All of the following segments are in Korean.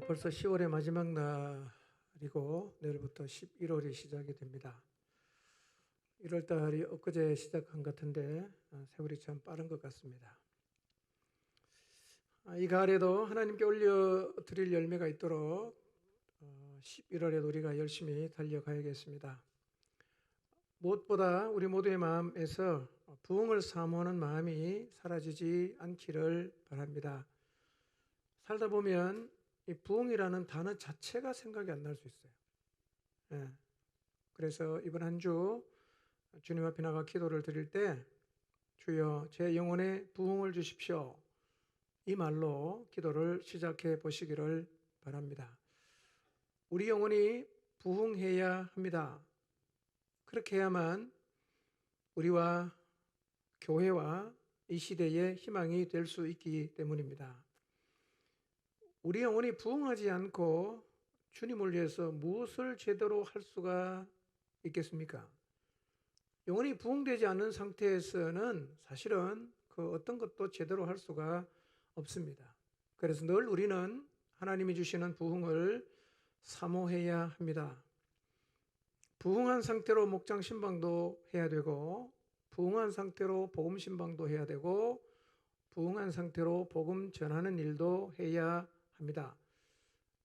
벌써 10월의 마지막 날이고 내일부터 11월이 시작이 됩니다. 1월 달이 엊그제 시작한 것 같은데 세월이 참 빠른 것 같습니다. 이 가을에도 하나님께 올려드릴 열매가 있도록 11월에 우리가 열심히 달려가야겠습니다. 무엇보다 우리 모두의 마음에서 부흥을 사모하는 마음이 사라지지 않기를 바랍니다. 살다 보면 이 부흥이라는 단어 자체가 생각이 안 날 수 있어요. 그래서 이번 한 주 주님 앞에 나가 기도를 드릴 때 주여 제 영혼에 부흥을 주십시오. 이 말로 기도를 시작해 보시기를 바랍니다. 우리 영혼이 부흥해야 합니다. 그렇게 해야만 우리와 교회와 이 시대의 희망이 될 수 있기 때문입니다. 우리 영혼이 부흥하지 않고 주님을 위해서 무엇을 제대로 할 수가 있겠습니까? 영혼이 부흥되지 않는 상태에서는 사실은 그 어떤 것도 제대로 할 수가 없습니다. 그래서 늘 우리는 하나님이 주시는 부흥을 사모해야 합니다. 부흥한 상태로 목장 신방도 해야 되고, 부흥한 상태로 복음 신방도 해야 되고, 부흥한 상태로 복음 전하는 일도 해야 합니다.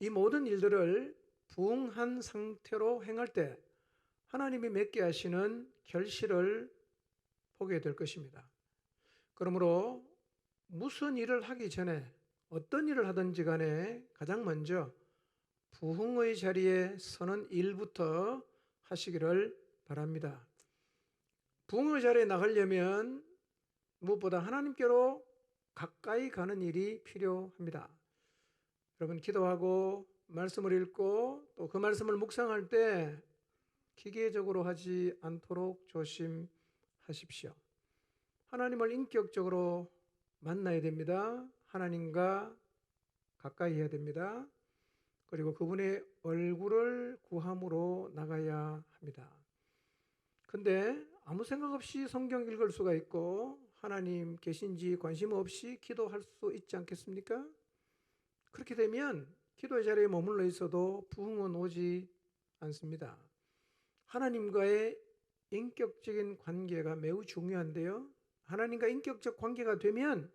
이 모든 일들을 부흥한 상태로 행할 때 하나님이 맺게 하시는 결실을 보게 될 것입니다. 그러므로 무슨 일을 하기 전에 어떤 일을 하든지 간에 가장 먼저 부흥의 자리에 서는 일부터 하시기를 바랍니다. 부흥의 자리에 나가려면 무엇보다 하나님께로 가까이 가는 일이 필요합니다. 여러분 기도하고 말씀을 읽고 또 그 말씀을 묵상할 때 기계적으로 하지 않도록 조심하십시오. 하나님을 인격적으로 만나야 됩니다. 하나님과 가까이 해야 됩니다. 그리고 그분의 얼굴을 구함으로 나가야 합니다. 근데 아무 생각 없이 성경 읽을 수가 있고 하나님 계신지 관심 없이 기도할 수 있지 않겠습니까? 그렇게 되면 기도의 자리에 머물러 있어도 부흥은 오지 않습니다. 하나님과의 인격적인 관계가 매우 중요한데요. 하나님과 인격적 관계가 되면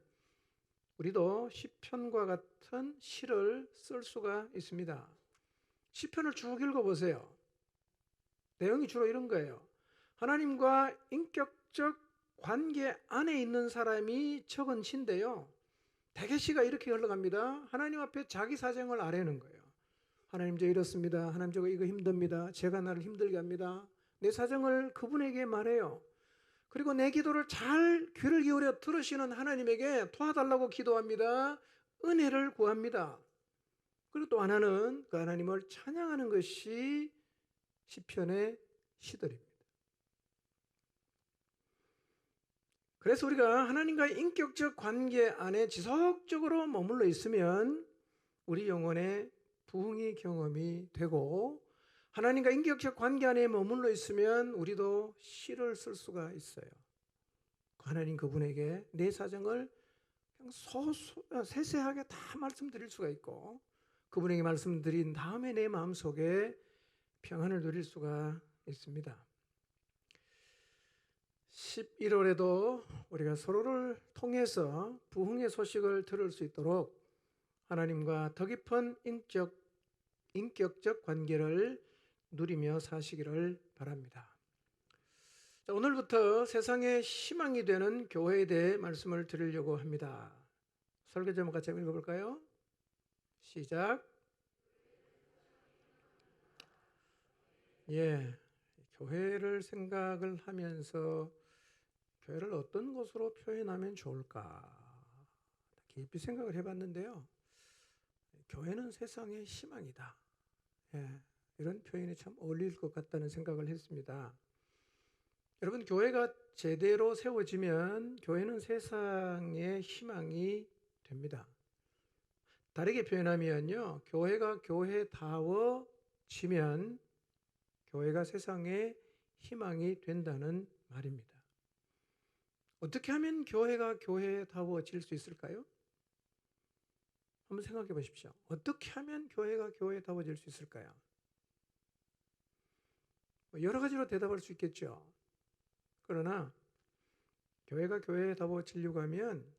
우리도 시편과 같은 시를 쓸 수가 있습니다. 시편을 쭉 읽어보세요. 내용이 주로 이런 거예요. 하나님과 인격적 관계 안에 있는 사람이 적은 시인데요. 대개 시가 이렇게 흘러갑니다. 하나님 앞에 자기 사정을 아뢰는 거예요. 하나님 저 이렇습니다. 하나님 저 이거 힘듭니다. 제가 나를 힘들게 합니다. 내 사정을 그분에게 말해요. 그리고 내 기도를 잘 귀를 기울여 들으시는 하나님에게 도와달라고 기도합니다. 은혜를 구합니다. 그리고 또 하나는 그 하나님을 찬양하는 것이 시편의 시들입니다. 그래서 우리가 하나님과의 인격적 관계 안에 지속적으로 머물러 있으면 우리 영혼의 부흥의 경험이 되고 하나님과 인격적 관계 안에 머물러 있으면 우리도 시를 쓸 수가 있어요. 하나님 그분에게 내 사정을 그냥 세세하게 다 말씀드릴 수가 있고 그분에게 말씀드린 다음에 내 마음속에 평안을 누릴 수가 있습니다. 11월에도 우리가 서로를 통해서 부흥의 소식을 들을 수 있도록 하나님과 더 깊은 인격적 관계를 누리며 사시기를 바랍니다. 자, 오늘부터 세상의 희망이 되는 교회에 대해 말씀을 드리려고 합니다. 설교 제목 같이 읽어볼까요? 시작. 교회를 생각을 하면서 교회를 어떤 것으로 표현하면 좋을까 깊이 생각을 해봤는데요. 교회는 세상의 희망이다. 이런 표현이 참 어울릴 것 같다는 생각을 했습니다. 여러분 교회가 제대로 세워지면 교회는 세상의 희망이 됩니다. 다르게 표현하면요. 교회가 교회다워지면 교회가 세상의 희망이 된다는 말입니다. 어떻게 하면 교회가 교회다워질 수 있을까요? 한번 생각해 보십시오. 어떻게 하면 교회가 교회다워질 수 있을까요? 여러 가지로 대답할 수 있겠죠. 그러나 교회가 교회다워지려고 하면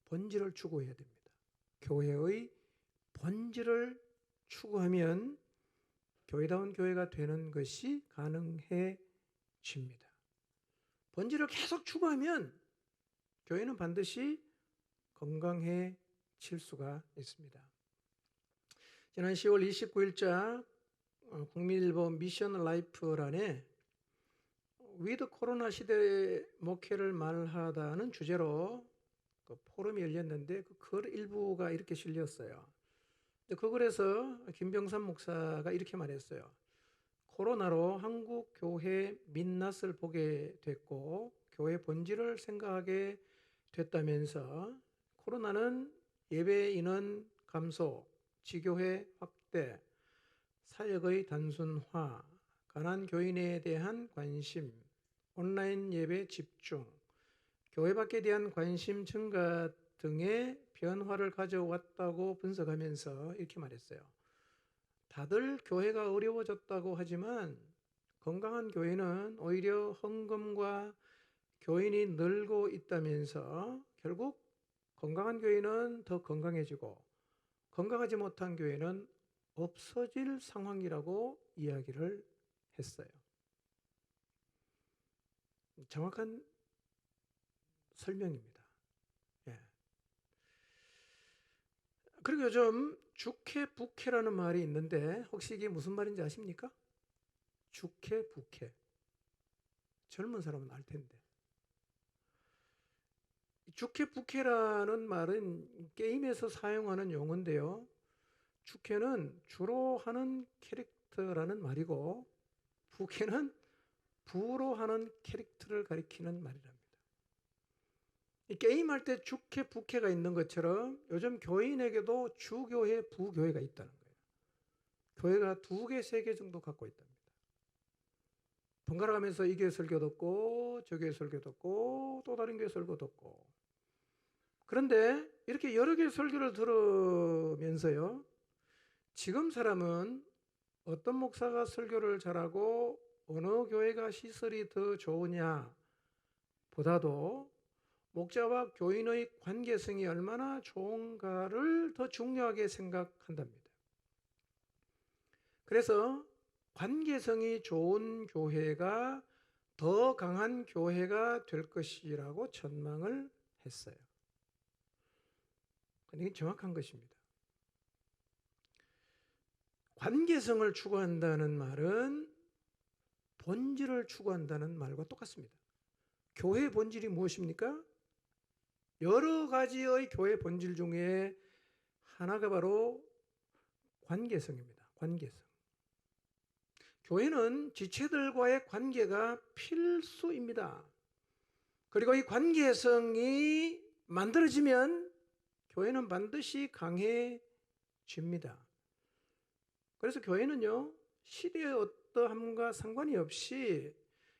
본질을 추구해야 됩니다. 교회의 본질을 추구하면 교회다운 교회가 되는 것이 가능해집니다. 본질을 계속 추구하면 교회는 반드시 건강해질 수가 있습니다. 지난 10월 29일자 국민일보 미션 라이프란에 위드 코로나 시대 목회를 말하다는 주제로 그 포럼이 열렸는데 그 글 일부가 이렇게 실렸어요. 그 글에서 김병삼 목사가 이렇게 말했어요. 코로나로 한국 교회 민낯을 보게 됐고 교회 본질을 생각하게 됐다면서 코로나는 예배 인원 감소, 지교회 확대, 사역의 단순화, 가난 교인에 대한 관심, 온라인 예배 집중, 교회 밖에 대한 관심 증가 등의 변화를 가져왔다고 분석하면서 이렇게 말했어요. 다들 교회가 어려워졌다고 하지만 건강한 교회는 오히려 헌금과 교인이 늘고 있다면서 결국 건강한 교회는 더 건강해지고 건강하지 못한 교회는 없어질 상황이라고 이야기를 했어요. 정확한 설명입니다. 예. 그리고 요즘 주캐 부캐라는 말이 있는데 혹시 이게 무슨 말인지 아십니까? 주캐 부캐. 젊은 사람은 알 텐데. 주캐 부캐라는 말은 게임에서 사용하는 용어인데요. 주캐는 주로 하는 캐릭터라는 말이고 부캐는 부로 하는 캐릭터를 가리키는 말이랍니다. 이 게임할 때 주캐 부캐가 있는 것처럼 요즘 교인에게도 주교회 부교회가 있다는 거예요. 교회가 2개, 3개 정도 갖고 있답니다. 번갈아 가면서 이 교회 설교 듣고 저 교회 설교 듣고 또 다른 교회 설교 듣고 그런데 이렇게 여러 개의 설교를 들으면서요. 지금 사람은 어떤 목사가 설교를 잘하고 어느 교회가 시설이 더 좋으냐 보다도 목자와 교인의 관계성이 얼마나 좋은가를 더 중요하게 생각한답니다. 그래서 관계성이 좋은 교회가 더 강한 교회가 될 것이라고 전망을 했어요. 이게 정확한 것입니다. 관계성을 추구한다는 말은 본질을 추구한다는 말과 똑같습니다. 교회의 본질이 무엇입니까? 여러 가지의 교회 본질 중에 하나가 바로 관계성입니다. 관계성. 교회는 지체들과의 관계가 필수입니다. 그리고 이 관계성이 만들어지면 교회는 반드시 강해집니다. 그래서 교회는요, 시대의 어떠함과 상관이 없이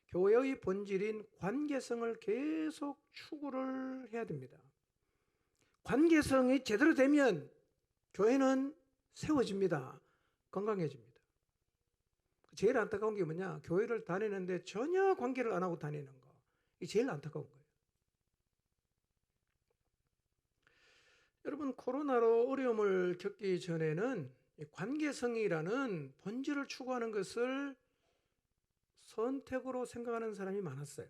교회의 본질인 관계성을 계속 추구를 해야 됩니다. 관계성이 제대로 되면 교회는 세워집니다. 건강해집니다. 제일 안타까운 게 뭐냐? 교회를 다니는데 전혀 관계를 안 하고 다니는 거. 이게 제일 안타까운 거예요. 여러분, 코로나로 어려움을 겪기 전에는 관계성이라는 본질을 추구하는 것을 선택으로 생각하는 사람이 많았어요.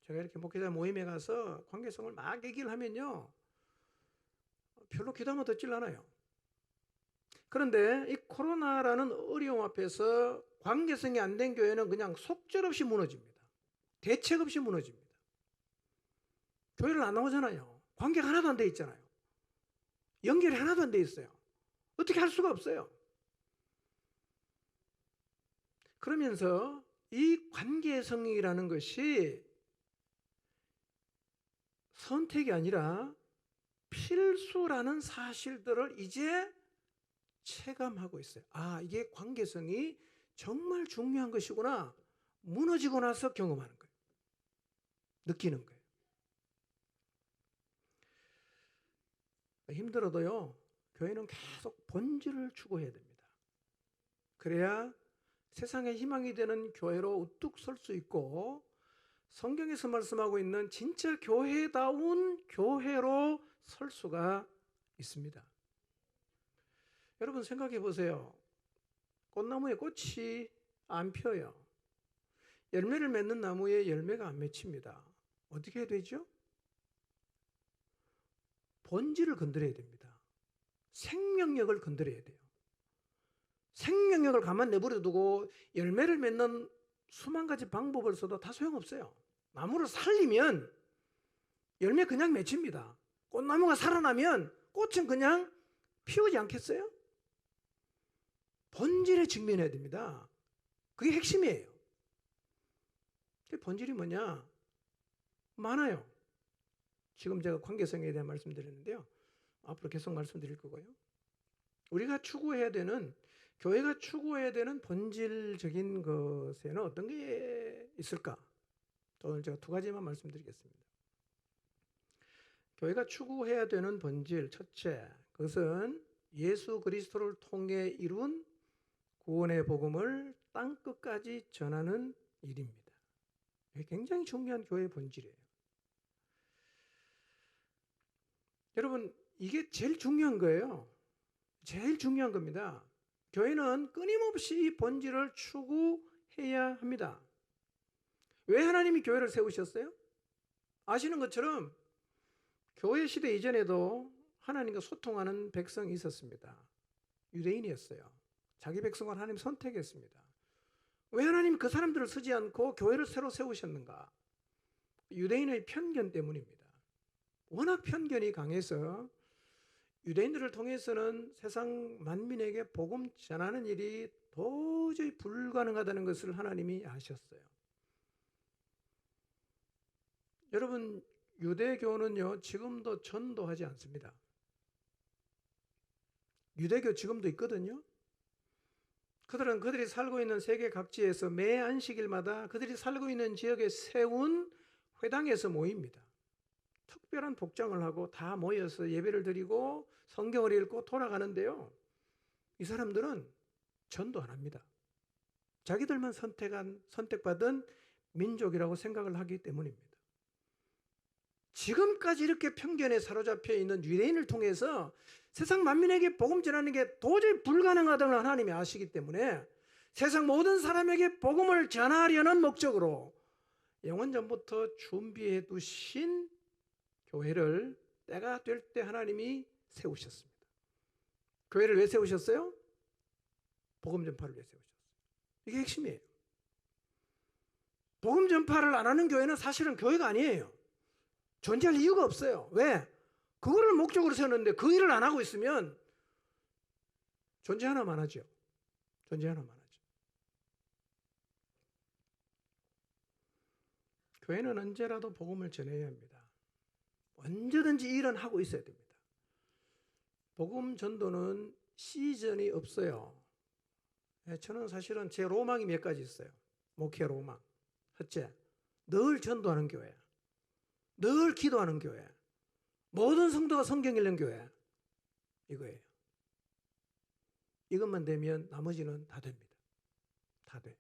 제가 이렇게 목회자 모임에 가서 관계성을 막 얘기를 하면요, 별로 귀담아 듣질 않아요. 그런데 이 코로나라는 어려움 앞에서 관계성이 안 된 교회는 그냥 속절없이 무너집니다. 대책 없이 무너집니다. 교회를 안 나오잖아요. 관계가 하나도 안 돼 있잖아요. 연결이 하나도 안 돼 있어요. 어떻게 할 수가 없어요. 그러면서 이 관계성이라는 것이 선택이 아니라 필수라는 사실들을 이제 체감하고 있어요. 아, 이게 관계성이 정말 중요한 것이구나. 무너지고 나서 경험하는 거예요. 느끼는 거예요. 힘들어도요, 교회는 계속 본질을 추구해야 됩니다. 그래야 세상의 희망이 되는 교회로 우뚝 설 수 있고 성경에서 말씀하고 있는 진짜 교회다운 교회로 설 수가 있습니다. 여러분 생각해 보세요. 꽃나무에 꽃이 안 펴요. 열매를 맺는 나무에 열매가 안 맺힙니다. 어떻게 해야 되죠? 본질을 건드려야 됩니다. 생명력을 건드려야 돼요. 생명력을 가만 내버려 두고 열매를 맺는 수만 가지 방법을 써도 다 소용없어요. 나무를 살리면 열매 그냥 맺힙니다. 꽃나무가 살아나면 꽃은 그냥 피우지 않겠어요? 본질에 직면해야 됩니다. 그게 핵심이에요. 본질이 뭐냐? 많아요. 지금 제가 관계성에 대한 말씀드렸는데요. 앞으로 계속 말씀드릴 거고요. 우리가 추구해야 되는, 교회가 추구해야 되는 본질적인 것에는 어떤 게 있을까? 오늘 제가 2가지만 말씀드리겠습니다. 교회가 추구해야 되는 본질, 첫째, 그것은 예수 그리스도를 통해 이룬 구원의 복음을 땅끝까지 전하는 일입니다. 이게 굉장히 중요한 교회의 본질이에요. 여러분, 이게 제일 중요한 거예요. 제일 중요한 겁니다. 교회는 끊임없이 이 본질을 추구해야 합니다. 왜 하나님이 교회를 세우셨어요? 아시는 것처럼 교회 시대 이전에도 하나님과 소통하는 백성이 있었습니다. 유대인이었어요. 자기 백성을 하나님 선택했습니다. 왜 하나님 그 사람들을 쓰지 않고 교회를 새로 세우셨는가? 유대인의 편견 때문입니다. 워낙 편견이 강해서 유대인들을 통해서는 세상 만민에게 복음 전하는 일이 도저히 불가능하다는 것을 하나님이 아셨어요. 여러분, 유대교는요, 지금도 전도하지 않습니다. 유대교 지금도 있거든요. 그들은 그들이 살고 있는 세계 각지에서 매 안식일마다 그들이 살고 있는 지역에 세운 회당에서 모입니다. 특별한 복장을 하고 다 모여서 예배를 드리고 성경을 읽고 돌아가는데요. 이 사람들은 전도 안 합니다. 자기들만 선택받은 민족이라고 생각을 하기 때문입니다. 지금까지 이렇게 편견에 사로잡혀 있는 유대인을 통해서 세상 만민에게 복음 전하는 게 도저히 불가능하다는 하나님이 아시기 때문에 세상 모든 사람에게 복음을 전하려는 목적으로 영원전부터 준비해 두신 교회를 때가 될 때 하나님이 세우셨습니다. 교회를 왜 세우셨어요? 복음 전파를 위해 세우셨어요. 이게 핵심이에요. 복음 전파를 안 하는 교회는 사실은 교회가 아니에요. 존재할 이유가 없어요. 왜? 그거를 목적으로 세웠는데 그 일을 안 하고 있으면 존재 하나만 하죠. 존재 하나만 하죠. 교회는 언제라도 복음을 전해야 합니다. 언제든지 일은 하고 있어야 됩니다. 복음 전도는 시즌이 없어요. 저는 사실은 제 로망이 몇 가지 있어요. 목회 로망. 첫째, 늘 전도하는 교회. 늘 기도하는 교회. 모든 성도가 성경 읽는 교회. 이거예요. 이것만 되면 나머지는 다 됩니다. 다 돼요.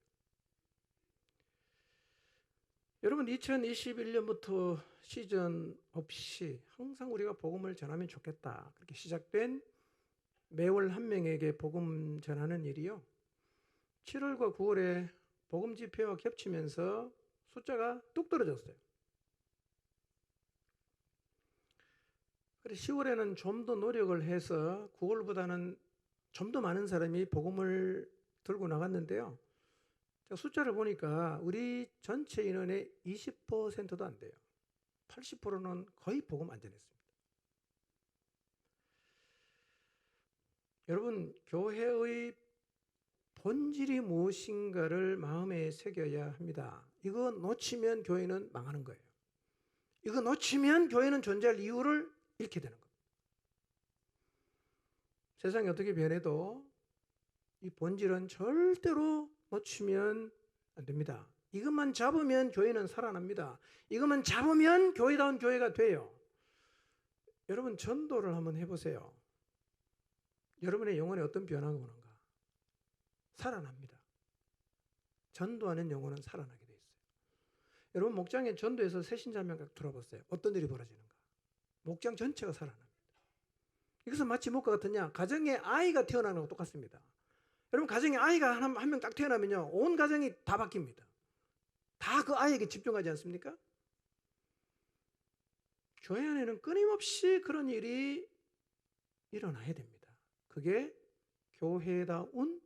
여러분, 2021년부터 시즌 없이 항상 우리가 복음을 전하면 좋겠다. 그렇게 시작된 매월 한 명에게 복음 전하는 일이요. 7월과 9월에 복음 집회와 겹치면서 숫자가 뚝 떨어졌어요. 그래서 10월에는 좀 더 노력을 해서 9월보다는 좀 더 많은 사람이 복음을 들고 나갔는데요. 숫자를 보니까 우리 전체 인원의 20%도 안 돼요. 80%는 거의 복음 안 전했습니다. 여러분, 교회의 본질이 무엇인가를 마음에 새겨야 합니다. 이거 놓치면 교회는 망하는 거예요. 이거 놓치면 교회는 존재할 이유를 잃게 되는 겁니다. 세상이 어떻게 변해도 이 본질은 절대로 놓치면 안 됩니다. 이것만 잡으면 교회는 살아납니다. 이것만 잡으면 교회다운 교회가 돼요. 여러분 전도를 한번 해보세요. 여러분의 영혼에 어떤 변화가 오는가? 살아납니다. 전도하는 영혼은 살아나게 돼 있어요. 여러분 목장에 전도해서 새신자명 들어보세요. 어떤 일이 벌어지는가? 목장 전체가 살아납니다. 이것은 마치 무엇과 같으냐? 가정에 아이가 태어나는 것과 똑같습니다. 여러분 가정에 아이가 한 명 딱 태어나면요, 온 가정이 다 바뀝니다. 다 그 아이에게 집중하지 않습니까? 교회 안에는 끊임없이 그런 일이 일어나야 됩니다. 그게 교회다운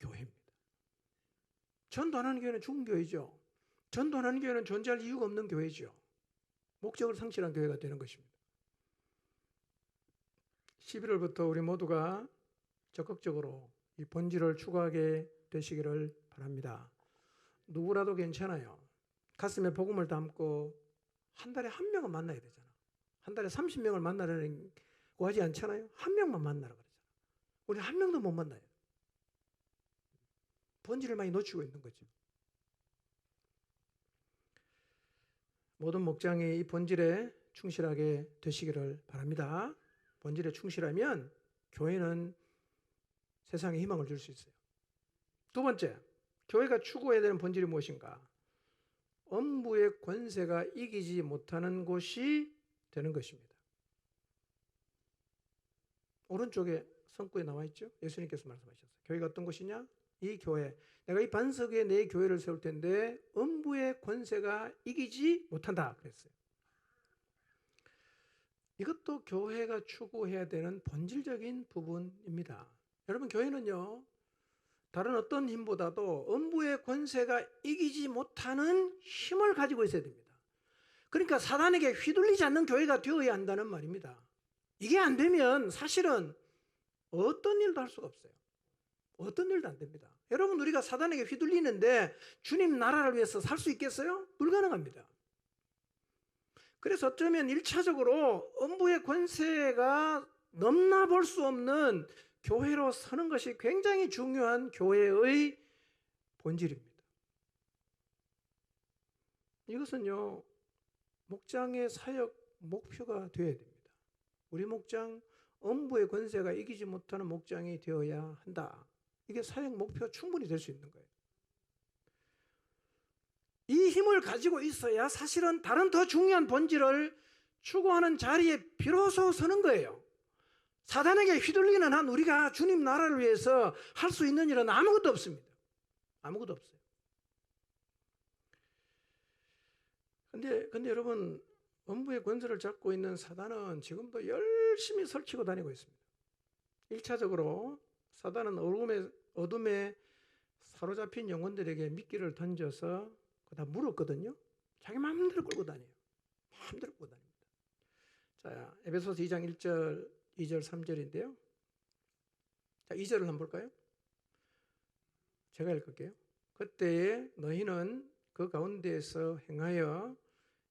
교회입니다. 전도 안 하는 교회는 죽은 교회죠. 전도 안 하는 교회는 존재할 이유가 없는 교회죠. 목적을 상실한 교회가 되는 것입니다. 11월부터 우리 모두가 적극적으로 이 본질을 추구하게 되시기를 바랍니다. 누구라도 괜찮아요. 가슴에 복음을 담고 한 달에 한 명은 만나야 되잖아. 한 달에 30명을 만나려고 하지 않잖아요. 한 명만 만나라 그러잖아. 우리 한 명도 못 만나요. 본질을 많이 놓치고 있는 거죠. 모든 목장이 이 본질에 충실하게 되시기를 바랍니다. 본질에 충실하면 교회는 세상에 희망을 줄 수 있어요. 두 번째, 교회가 추구해야 되는 본질이 무엇인가? 엄부의 권세가 이기지 못하는 곳이 되는 것입니다. 오른쪽에 성구에 나와 있죠? 예수님께서 말씀하셨어요. 교회가 어떤 곳이냐? 이 교회. 내가 이 반석 위에 내 교회를 세울 텐데 엄부의 권세가 이기지 못한다 그랬어요. 이것도 교회가 추구해야 되는 본질적인 부분입니다. 여러분 교회는요, 다른 어떤 힘보다도 엄부의 권세가 이기지 못하는 힘을 가지고 있어야 됩니다. 그러니까 사단에게 휘둘리지 않는 교회가 되어야 한다는 말입니다. 이게 안 되면 사실은 어떤 일도 할 수가 없어요. 어떤 일도 안 됩니다. 여러분 우리가 사단에게 휘둘리는데 주님 나라를 위해서 살 수 있겠어요? 불가능합니다. 그래서 어쩌면 1차적으로 엄부의 권세가 넘나볼 수 없는 교회로 서는 것이 굉장히 중요한 교회의 본질입니다. 이것은요, 목장의 사역 목표가 되어야 됩니다. 우리 목장 엄부의 권세가 이기지 못하는 목장이 되어야 한다. 이게 사역 목표가 충분히 될 수 있는 거예요. 이 힘을 가지고 있어야 사실은 다른 더 중요한 본질을 추구하는 자리에 비로소 서는 거예요. 사단에게 휘둘리는 한 우리가 주님 나라를 위해서 할 수 있는 일은 아무것도 없습니다. 아무것도 없어요. 근데 여러분, 엄부의 권세를 잡고 있는 사단은 지금도 열심히 설치고 다니고 있습니다. 1차적으로 사단은 어둠에 사로잡힌 영혼들에게 미끼를 던져서 다 물었거든요. 자기 마음대로 끌고 다녀요. 마음대로 끌고 다닙니다. 자, 에베소서 2장 1절, 2절, 3절인데요. 자, 2절을 한번 볼까요? 제가 읽을게요. 그때에 너희는 그 가운데에서 행하여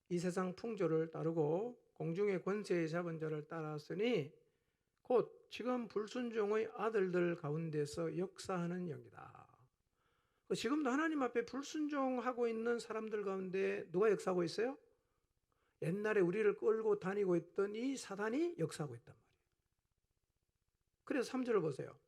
이 세상 풍조를 따르고 공중의 권세에 잡은 자를 따랐으니 곧 지금 불순종의 아들들 가운데서 역사하는 영이다. 지금도 하나님 앞에 불순종하고 있는 사람들 가운데 누가 역사하고 있어요? 옛날에 우리를 끌고 다니고 있던 이 사단이 역사하고 있단 말이에요. 그래서 3절을 보세요.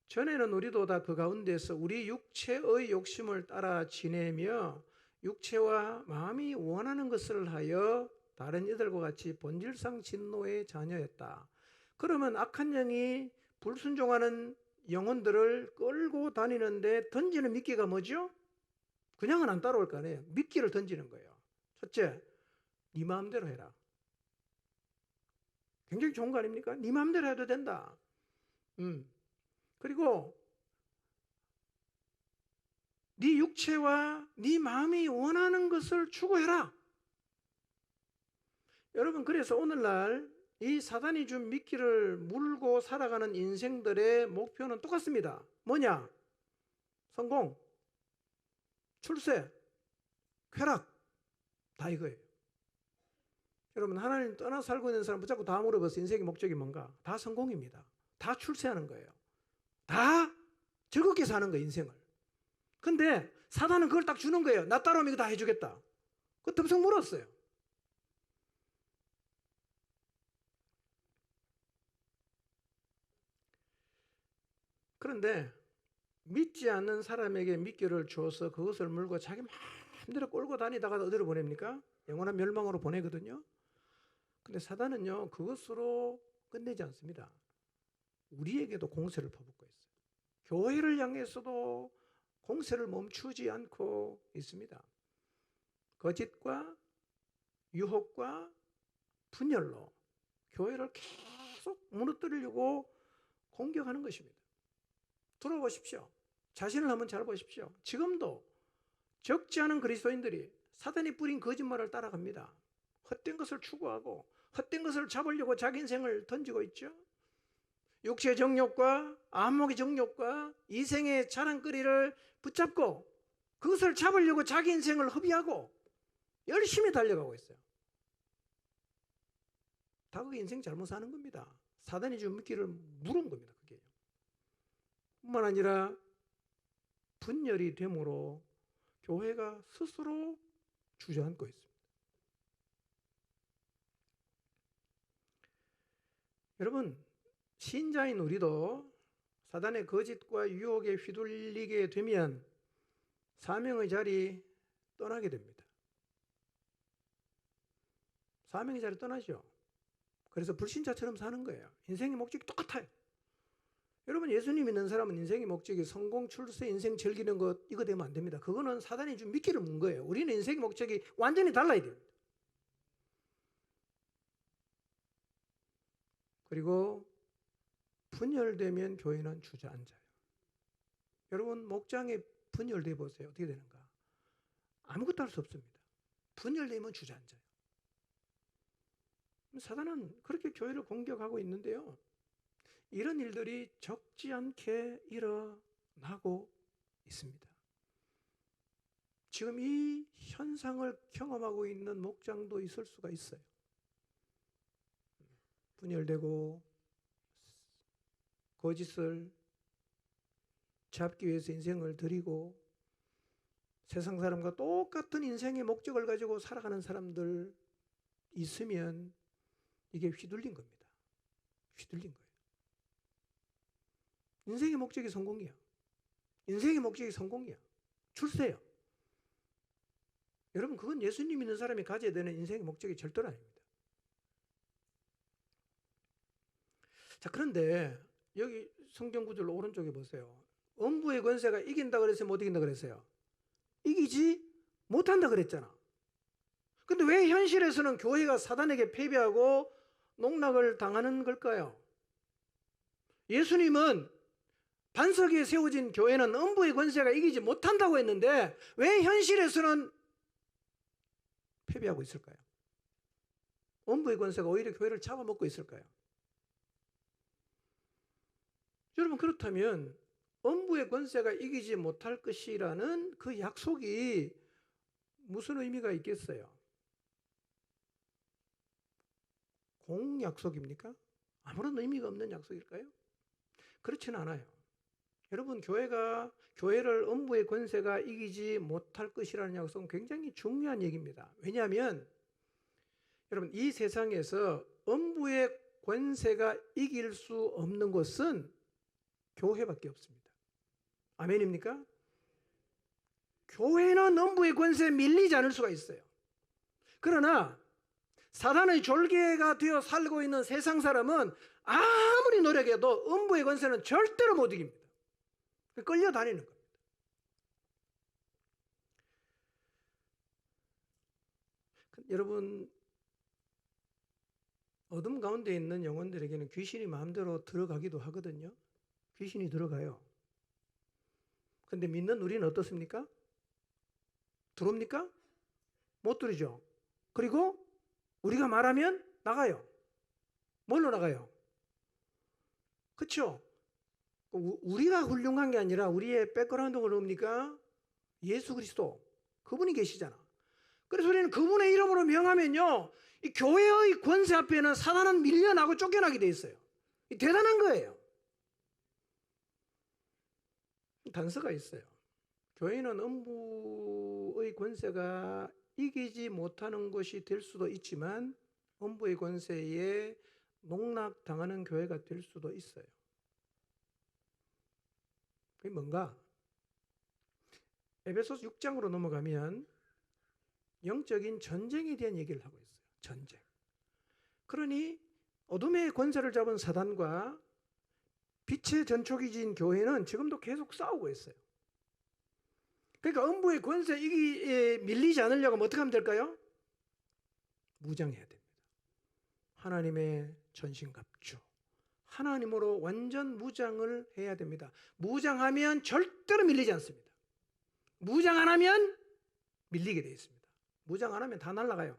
전에는 우리도 다 그 가운데서 우리 육체의 욕심을 따라 지내며 육체와 마음이 원하는 것을 하여 다른 이들과 같이 본질상 진노의 자녀였다. 그러면 악한 영이 불순종하는 영혼들을 끌고 다니는데 던지는 미끼가 뭐죠? 그냥은 안 따라올 거 아니에요. 미끼를 던지는 거예요. 첫째, 네 마음대로 해라. 굉장히 좋은 거 아닙니까? 네 마음대로 해도 된다. 그리고 네 육체와 네 마음이 원하는 것을 추구해라. 여러분, 그래서 오늘날 이 사단이 준 미끼를 물고 살아가는 인생들의 목표는 똑같습니다. 뭐냐? 성공, 출세, 쾌락, 다 이거예요. 여러분, 하나님 떠나 살고 있는 사람 붙잡고 다 물어봐서 인생의 목적이 뭔가? 다 성공입니다. 다 출세하는 거예요. 다 즐겁게 사는 거예요, 인생을. 근데 사단은 그걸 딱 주는 거예요. 나 따라오면 이거 다 해주겠다. 그 덤성 물었어요. 그런데 믿지 않는 사람에게 미끼를 주어서 그것을 물고 자기 마음대로 끌고 다니다가 어디로 보냅니까? 영원한 멸망으로 보내거든요. 근데 사단은요, 그것으로 끝내지 않습니다. 우리에게도 공세를 퍼붓고 있어요. 교회를 향해서도 공세를 멈추지 않고 있습니다. 거짓과 유혹과 분열로 교회를 계속 무너뜨리려고 공격하는 것입니다. 들어보십시오. 자신을 한번 잘 보십시오. 지금도 적지 않은 그리스도인들이 사단이 뿌린 거짓말을 따라갑니다. 헛된 것을 추구하고 헛된 것을 잡으려고 자기 인생을 던지고 있죠. 육체의 정욕과 안목의 정욕과 이생의 자랑거리를 붙잡고 그것을 잡으려고 자기 인생을 허비하고 열심히 달려가고 있어요. 다 그게 인생 잘못 사는 겁니다. 사단이 준 미끼를 물은 겁니다. 그게. 뿐만 아니라 분열이 되므로 교회가 스스로 주저앉고 있습니다. 여러분, 신자인 우리도 사단의 거짓과 유혹에 휘둘리게 되면 사명의 자리 떠나게 됩니다. 사명의 자리 떠나죠. 그래서 불신자처럼 사는 거예요. 인생의 목적이 똑같아요. 여러분, 예수님 믿는 사람은 인생의 목적이 성공, 출세, 인생 즐기는 것 이거 되면 안 됩니다. 그거는 사단이 준 미끼를 문 거예요. 우리는 인생의 목적이 완전히 달라야 됩니다. 그리고 분열되면 교회는 주저앉아요. 여러분, 목장에 분열돼 보세요. 어떻게 되는가? 아무것도 할 수 없습니다. 분열되면 주저앉아요. 사단은 그렇게 교회를 공격하고 있는데요. 이런 일들이 적지 않게 일어나고 있습니다. 지금 이 현상을 경험하고 있는 목장도 있을 수가 있어요. 분열되고 거짓을 잡기 위해서 인생을 드리고 세상 사람과 똑같은 인생의 목적을 가지고 살아가는 사람들 있으면 이게 휘둘린 겁니다. 휘둘린 거예요. 인생의 목적이 성공이야. 인생의 목적이 성공이야. 출세야. 여러분, 그건 예수님 믿는 사람이 가져야 되는 인생의 목적이 절대로 아닙니다. 자, 그런데 여기 성경 구절 오른쪽에 보세요. 음부의 권세가 이긴다 그랬어요? 못 이긴다 그랬어요? 이기지 못한다 그랬잖아. 근데 왜 현실에서는 교회가 사단에게 패배하고 농락을 당하는 걸까요? 예수님은 반석 위에 세워진 교회는 음부의 권세가 이기지 못한다고 했는데 왜 현실에서는 패배하고 있을까요? 음부의 권세가 오히려 교회를 잡아먹고 있을까요? 여러분, 그렇다면 음부의 권세가 이기지 못할 것이라는 그 약속이 무슨 의미가 있겠어요? 공약속입니까? 아무런 의미가 없는 약속일까요? 그렇지는 않아요. 여러분, 교회를 음부의 권세가 이기지 못할 것이라는 약속은 굉장히 중요한 얘기입니다. 왜냐하면 여러분, 이 세상에서 음부의 권세가 이길 수 없는 것은 교회밖에 없습니다. 아멘입니까? 교회는 음부의 권세에 밀리지 않을 수가 있어요. 그러나 사단의 졸개가 되어 살고 있는 세상 사람은 아무리 노력해도 음부의 권세는 절대로 못 이깁니다. 끌려다니는 겁니다. 여러분, 어둠 가운데 있는 영혼들에게는 귀신이 마음대로 들어가기도 하거든요. 귀신이 들어가요. 근데 믿는 우리는 어떻습니까? 들어옵니까? 못 들이죠. 그리고 우리가 말하면 나가요. 뭘로 나가요? 그렇죠? 우리가 훌륭한 게 아니라 우리의 백그라운드가 뭡니까? 예수 그리스도. 그분이 계시잖아. 그래서 우리는 그분의 이름으로 명하면요, 이 교회의 권세 앞에는 사단은 밀려나고 쫓겨나게 돼 있어요. 대단한 거예요. 단서가 있어요. 교회는 음부의 권세가 이기지 못하는 것이 될 수도 있지만 음부의 권세에 농락당하는 교회가 될 수도 있어요. 그게 뭔가? 에베소서 6장으로 넘어가면 영적인 전쟁에 대한 얘기를 하고 있어요. 전쟁. 그러니 어둠의 권세를 잡은 사단과 빛의 전초기 진 교회는 지금도 계속 싸우고 있어요. 그러니까 음부의 권세 이기에 밀리지 않으려고 하면 어떻게 하면 될까요? 무장해야 됩니다. 하나님의 전신갑주, 하나님으로 완전 무장을 해야 됩니다. 무장하면 절대로 밀리지 않습니다. 무장 안 하면 밀리게 되어 있습니다. 무장 안 하면 다 날아가요.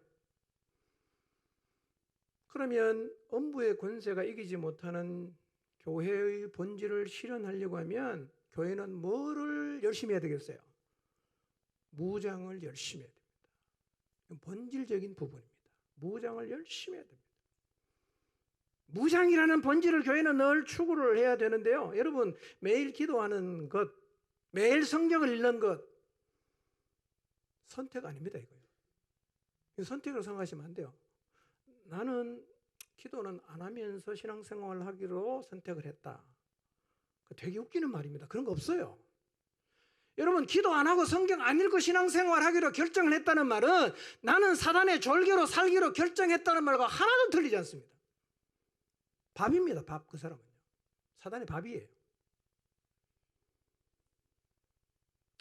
그러면 음부의 권세가 이기지 못하는 교회의 본질을 실현하려고 하면 교회는 뭐를 열심히 해야 되겠어요? 무장을 열심히 해야 됩니다. 본질적인 부분입니다. 무장을 열심히 해야 됩니다. 무장이라는 본질을 교회는 늘 추구를 해야 되는데요. 여러분, 매일 기도하는 것, 매일 성경을 읽는 것, 선택 아닙니다, 이거요. 선택으로 생각하시면 안 돼요. 나는 기도는 안 하면서 신앙생활을 하기로 선택을 했다. 되게 웃기는 말입니다. 그런 거 없어요. 여러분, 기도 안 하고 성경 안 읽고 신앙생활 하기로 결정을 했다는 말은 나는 사단의 졸개로 살기로 결정했다는 말과 하나도 틀리지 않습니다. 밥입니다. 밥. 그 사람은요. 사단의 밥이에요.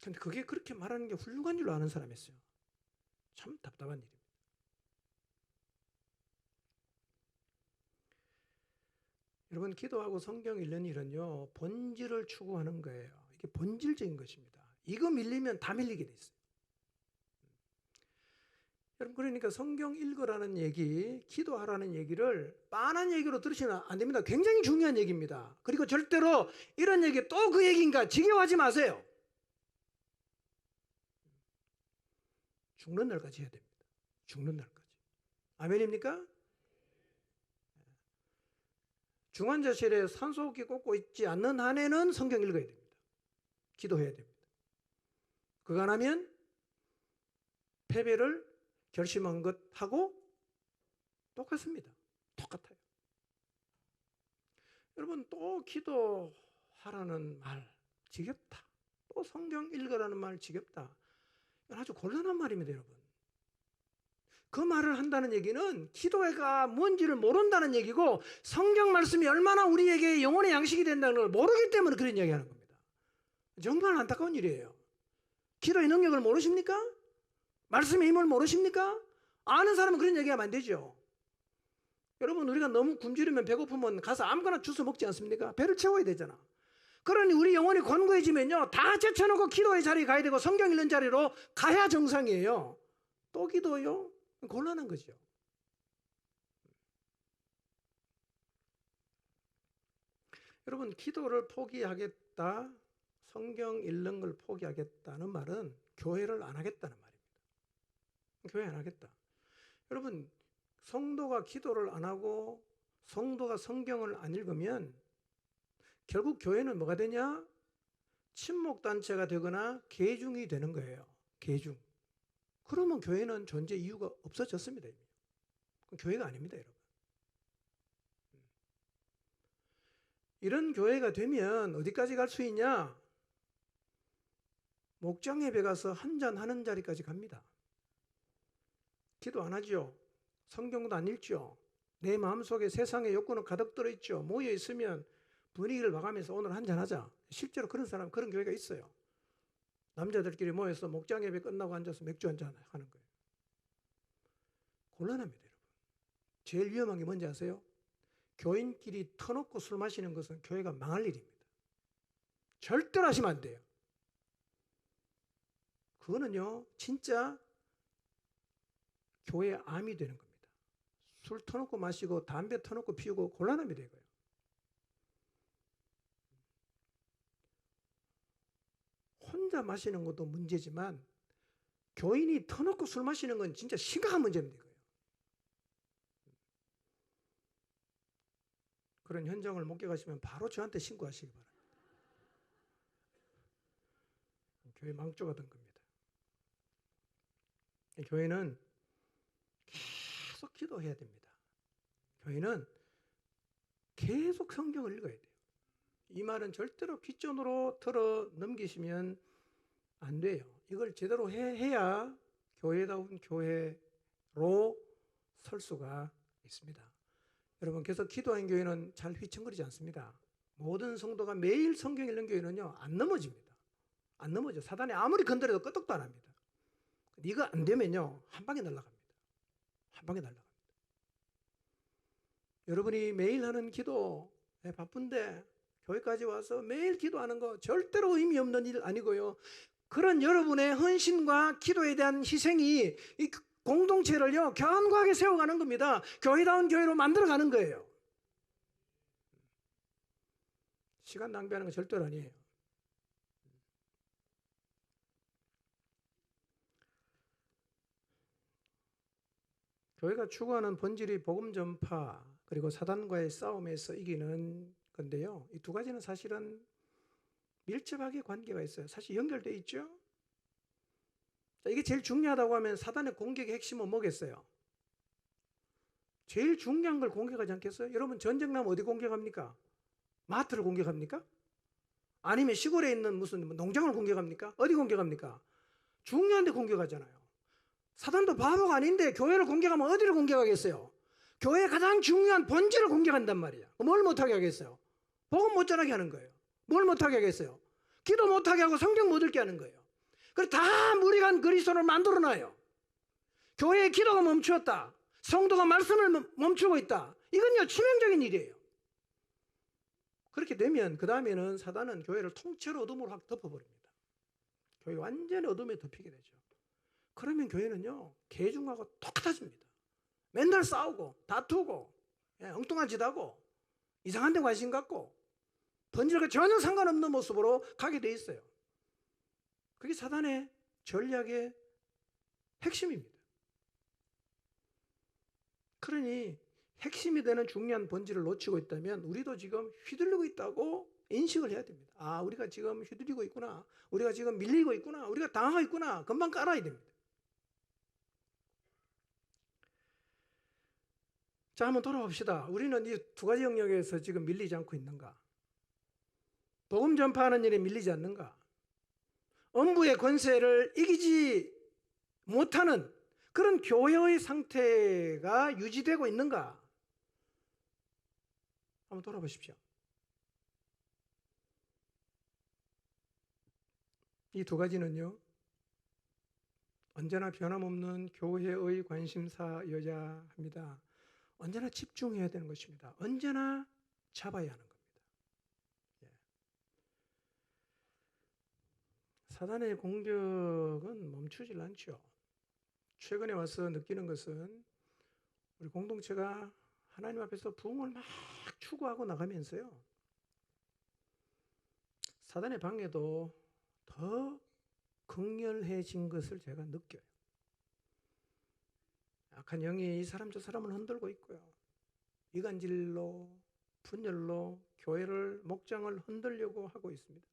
근데 그게 그렇게 말하는 게 훌륭한 줄로 아는 사람이 있어요. 참 답답한 일입니다. 여러분, 기도하고 성경 읽는 일은요, 본질을 추구하는 거예요. 이게 본질적인 것입니다. 이거 밀리면 다 밀리게 돼 있어요. 여러분, 그러니까 성경 읽으라는 얘기, 기도하라는 얘기를 빤한 얘기로 들으시면 안 됩니다. 굉장히 중요한 얘기입니다. 그리고 절대로 이런 얘기 또 그 얘기인가 지겨워하지 마세요. 죽는 날까지 해야 됩니다. 죽는 날까지. 아멘입니까? 중환자실에 산소호흡기 꽂고 있지 않는 한에는 성경 읽어야 됩니다. 기도해야 됩니다. 그거 안 하면 패배를 결심한 것하고 똑같습니다. 똑같아요. 여러분, 또 기도하라는 말 지겹다. 또 성경 읽으라는 말 지겹다. 이건 아주 곤란한 말입니다, 여러분. 그 말을 한다는 얘기는 기도가 뭔지를 모른다는 얘기고 성경 말씀이 얼마나 우리에게 영혼의 양식이 된다는 걸 모르기 때문에 그런 이야기하는 겁니다. 정말 안타까운 일이에요. 기도의 능력을 모르십니까? 말씀의 힘을 모르십니까? 아는 사람은 그런 얘기하면 안 되죠. 여러분, 우리가 너무 굶주리면 배고프면 가서 아무거나 주워 먹지 않습니까? 배를 채워야 되잖아. 그러니 우리 영혼이 권고해지면요, 다 제쳐놓고 기도의 자리에 가야 되고 성경 읽는 자리로 가야 정상이에요. 또 기도요? 곤란한 거죠. 여러분, 기도를 포기하겠다, 성경 읽는 걸 포기하겠다는 말은 교회를 안 하겠다는 말입니다. 교회 안 하겠다. 여러분, 성도가 기도를 안 하고 성도가 성경을 안 읽으면 결국 교회는 뭐가 되냐? 친목단체가 되거나 계중이 되는 거예요. 계중. 그러면 교회는 존재 이유가 없어졌습니다. 그럼 교회가 아닙니다, 여러분. 이런 교회가 되면 어디까지 갈 수 있냐? 목장 예배 가서 한잔 하는 자리까지 갑니다. 기도 안 하죠. 성경도 안 읽죠. 내 마음속에 세상의 욕구는 가득 들어있죠. 모여 있으면 분위기를 봐가면서 오늘 한잔 하자. 실제로 그런 사람, 그런 교회가 있어요. 남자들끼리 모여서 목장 예배 끝나고 앉아서 맥주 한잔 하는 거예요. 곤란합니다, 여러분. 제일 위험한 게 뭔지 아세요? 교인끼리 터놓고 술 마시는 것은 교회가 망할 일입니다. 절대로 하시면 안 돼요. 그거는요, 진짜 교회의 암이 되는 겁니다. 술 터놓고 마시고 담배 터놓고 피우고 곤란합니다, 이거요. 혼자 마시는 것도 문제지만 교인이 터놓고 술 마시는 건 진짜 심각한 문제입니다, 이거요. 그런 현장을 목격하시면 바로 저한테 신고하시기 바랍니다. 교회 망조가 된 겁니다. 교회는 계속 기도해야 됩니다. 교회는 계속 성경을 읽어야 돼요. 이 말은 절대로 귓전으로 틀어 넘기시면 안 돼요. 이걸 제대로 해야 교회다운 교회로 설 수가 있습니다. 여러분, 그래서 기도하는 교회는 잘 휘청거리지 않습니다. 모든 성도가 매일 성경 읽는 교회는요, 안 넘어집니다. 안 넘어져. 사단이 아무리 건드려도 끄떡도 안 합니다. 이거 안 되면요, 한 방에 날아갑니다. 한 방에 날아갑니다. 여러분이 매일 하는 기도, 바쁜데 교회까지 와서 매일 기도하는 거 절대로 의미 없는 일 아니고요. 그런 여러분의 헌신과 기도에 대한 희생이 이 공동체를요, 견고하게 세워가는 겁니다. 교회다운 교회로 만들어가는 거예요. 시간 낭비하는 건 절대로 아니에요. 교회가 추구하는 본질이 복음 전파 그리고 사단과의 싸움에서 이기는 건데요. 이 두 가지는 사실은 밀접하게 관계가 있어요. 사실 연결되어 있죠. 자, 이게 제일 중요하다고 하면 사단의 공격의 핵심은 뭐겠어요? 제일 중요한 걸 공격하지 않겠어요? 여러분, 전쟁 나면 어디 공격합니까? 마트를 공격합니까? 아니면 시골에 있는 무슨 농장을 공격합니까? 어디 공격합니까? 중요한 데 공격하잖아요. 사단도 바보가 아닌데 교회를 공격하면 어디를 공격하겠어요? 교회의 가장 중요한 본질을 공격한단 말이야. 뭘 못하게 하겠어요? 복음 못 전하게 하는 거예요. 뭘 못하게 하겠어요? 기도 못하게 하고 성경 못 읽게 하는 거예요. 그래서 다 무리간 그리스도를 만들어놔요. 교회의 기도가 멈추었다. 성도가 말씀을 멈추고 있다. 이건요, 치명적인 일이에요. 그렇게 되면 그 다음에는 사단은 교회를 통째로 어둠으로 확 덮어버립니다. 교회가 완전히 어둠에 덮이게 되죠. 그러면 교회는요, 개중하고 똑같아집니다. 맨날 싸우고 다투고 엉뚱한 짓 하고 이상한 데 관심 갖고 본질과 전혀 상관없는 모습으로 가게 돼 있어요. 그게 사단의 전략의 핵심입니다. 그러니 핵심이 되는 중요한 본질을 놓치고 있다면 우리도 지금 휘둘리고 있다고 인식을 해야 됩니다. 아, 우리가 지금 휘둘리고 있구나. 우리가 지금 밀리고 있구나. 우리가 당하고 있구나. 금방 깔아야 됩니다. 자, 한번 돌아봅시다. 우리는 이 두 가지 영역에서 지금 밀리지 않고 있는가? 복음 전파하는 일에 밀리지 않는가? 엄부의 권세를 이기지 못하는 그런 교회의 상태가 유지되고 있는가? 한번 돌아보십시오. 이 두 가지는요, 언제나 변함없는 교회의 관심사여야 합니다. 언제나 집중해야 되는 것입니다. 언제나 잡아야 하는 겁니다. 사단의 공격은 멈추질 않죠. 최근에 와서 느끼는 것은 우리 공동체가 하나님 앞에서 부흥을 막 추구하고 나가면서요, 사단의 방해도 더 극렬해진 것을 제가 느껴요. 악한 영이 이 사람 저 사람을 흔들고 있고요. 이간질로 분열로 교회를 목장을 흔들려고 하고 있습니다.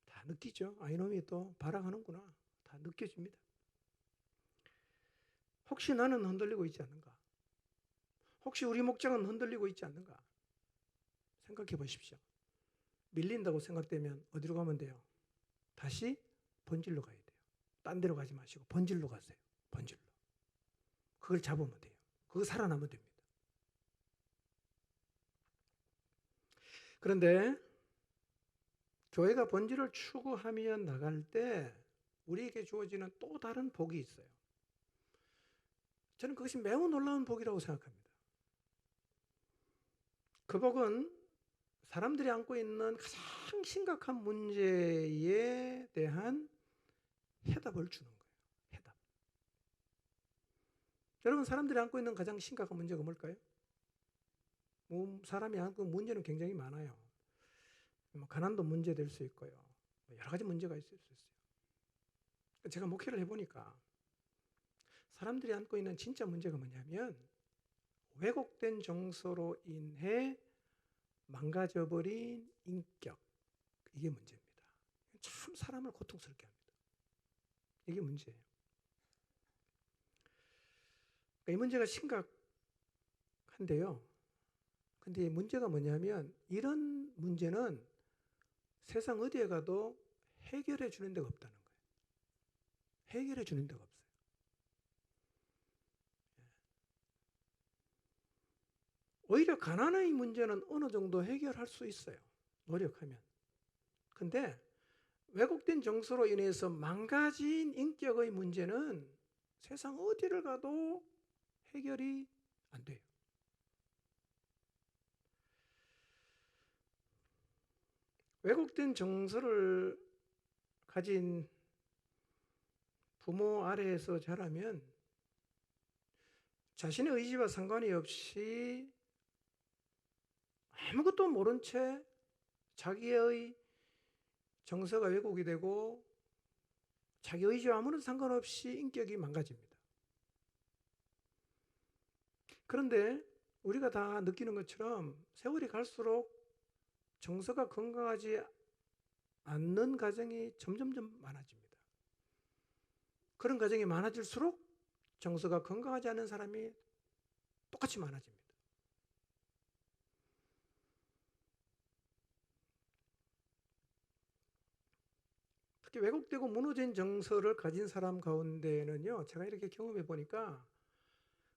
다 느끼죠. 아, 이놈이 또 발악하는구나. 다 느껴집니다. 혹시 나는 흔들리고 있지 않는가? 혹시 우리 목장은 흔들리고 있지 않는가? 생각해 보십시오. 밀린다고 생각되면 어디로 가면 돼요? 다시 본질로 가야 돼요. 딴 데로 가지 마시고 본질로 가세요. 본질로. 그걸 잡으면 돼요. 그거 살아나면 됩니다. 그런데 교회가 본질을 추구하며 나갈 때 우리에게 주어지는 또 다른 복이 있어요. 저는 그것이 매우 놀라운 복이라고 생각합니다. 그 복은 사람들이 안고 있는 가장 심각한 문제에 대한 해답을 주는 거예요. 해답. 여러분, 사람들이 안고 있는 가장 심각한 문제가 뭘까요? 사람이 안고 있는 문제는 굉장히 많아요. 가난도 문제 될 수 있고요. 여러 가지 문제가 있을 수 있어요. 제가 목회를 해보니까 사람들이 안고 있는 진짜 문제가 뭐냐면 왜곡된 정서로 인해 망가져버린 인격, 이게 문제입니다. 참 사람을 고통스럽게 합니다. 이게 문제예요. 이 문제가 심각한데요, 근데 문제가 뭐냐면 이런 문제는 세상 어디에 가도 해결해 주는 데가 없다는 거예요. 해결해 주는 데가 없어요. 오히려 가난의 문제는 어느 정도 해결할 수 있어요. 노력하면. 근데 왜곡된 정서로 인해서 망가진 인격의 문제는 세상 어디를 가도 해결이 안 돼요. 왜곡된 정서를 가진 부모 아래에서 자라면 자신의 의지와 상관이 없이 아무것도 모른 채 자기의 정서가 왜곡이 되고 자기 의지와 아무런 상관없이 인격이 망가집니다. 그런데 우리가 다 느끼는 것처럼 세월이 갈수록 정서가 건강하지 않는 가정이 점점점 많아집니다. 그런 가정이 많아질수록 정서가 건강하지 않은 사람이 똑같이 많아집니다. 특히 왜곡되고 무너진 정서를 가진 사람 가운데는요, 제가 이렇게 경험해 보니까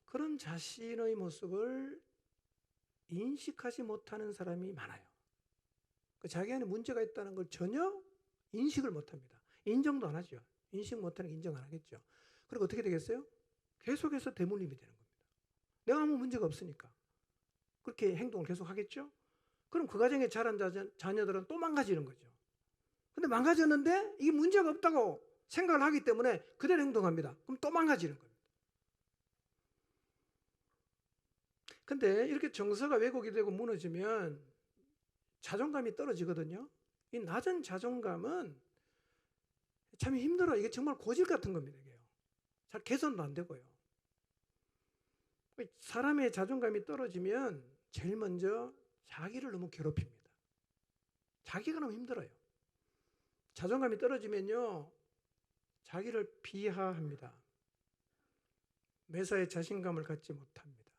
그런 자신의 모습을 인식하지 못하는 사람이 많아요. 자기 안에 문제가 있다는 걸 전혀 인식을 못합니다. 인정도 안 하죠. 인식 못하는 게 인정 안 하겠죠. 그리고 어떻게 되겠어요? 계속해서 대물림이 되는 겁니다. 내가 아무 문제가 없으니까 그렇게 행동을 계속 하겠죠. 그럼 그 가정에 자란 자녀들은 또 망가지는 거죠. 근데 망가졌는데 이게 문제가 없다고 생각을 하기 때문에 그대로 행동합니다. 그럼 또 망가지는 겁니다. 근데 이렇게 정서가 왜곡이 되고 무너지면 자존감이 떨어지거든요. 이 낮은 자존감은 참 힘들어요. 이게 정말 고질 같은 겁니다. 이게요. 잘 개선도 안 되고요. 사람의 자존감이 떨어지면 제일 먼저 자기를 너무 괴롭힙니다. 자기가 너무 힘들어요. 자존감이 떨어지면요, 자기를 비하합니다. 매사에 자신감을 갖지 못합니다.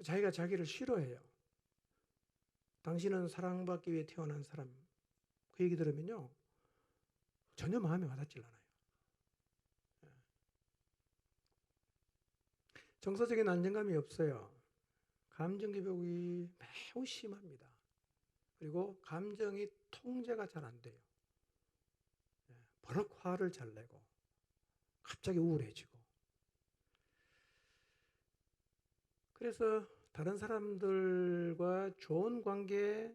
자기가 자기를 싫어해요. 당신은 사랑받기 위해 태어난 사람. 그 얘기 들으면요, 전혀 마음에 와닿질 않아요. 정서적인 안정감이 없어요. 감정 기복이 매우 심합니다. 그리고 감정이 통제가 잘 안 돼요. 버럭 화를 잘 내고 갑자기 우울해지고. 그래서 다른 사람들과 좋은 관계,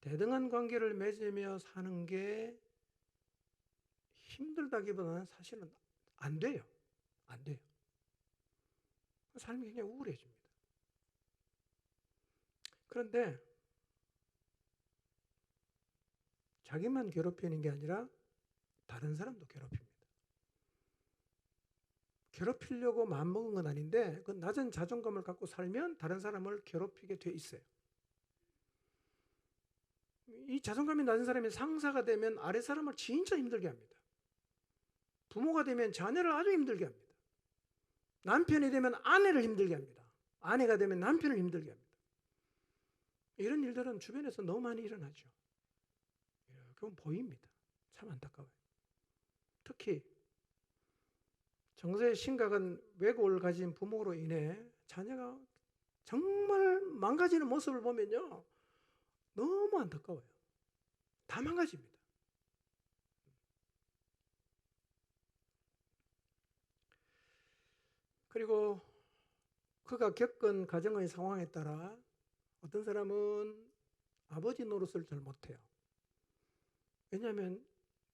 대등한 관계를 맺으며 사는 게 힘들다기보다는 사실은 안 돼요. 안 돼요. 삶이 굉장히 우울해집니다. 그런데 자기만 괴롭히는 게 아니라 다른 사람도 괴롭힙니다. 괴롭히려고 마음먹은 건 아닌데 그 낮은 자존감을 갖고 살면 다른 사람을 괴롭히게 돼 있어요. 이 자존감이 낮은 사람이 상사가 되면 아래 사람을 진짜 힘들게 합니다. 부모가 되면 자녀를 아주 힘들게 합니다. 남편이 되면 아내를 힘들게 합니다. 아내가 되면 남편을 힘들게 합니다. 이런 일들은 주변에서 너무 많이 일어나죠. 그건 보입니다. 참 안타까워요. 특히 정서의 심각한 왜곡을 가진 부모로 인해 자녀가 정말 망가지는 모습을 보면요, 너무 안타까워요. 다 망가집니다. 그리고 그가 겪은 가정의 상황에 따라 어떤 사람은 아버지 노릇을 잘 못해요. 왜냐하면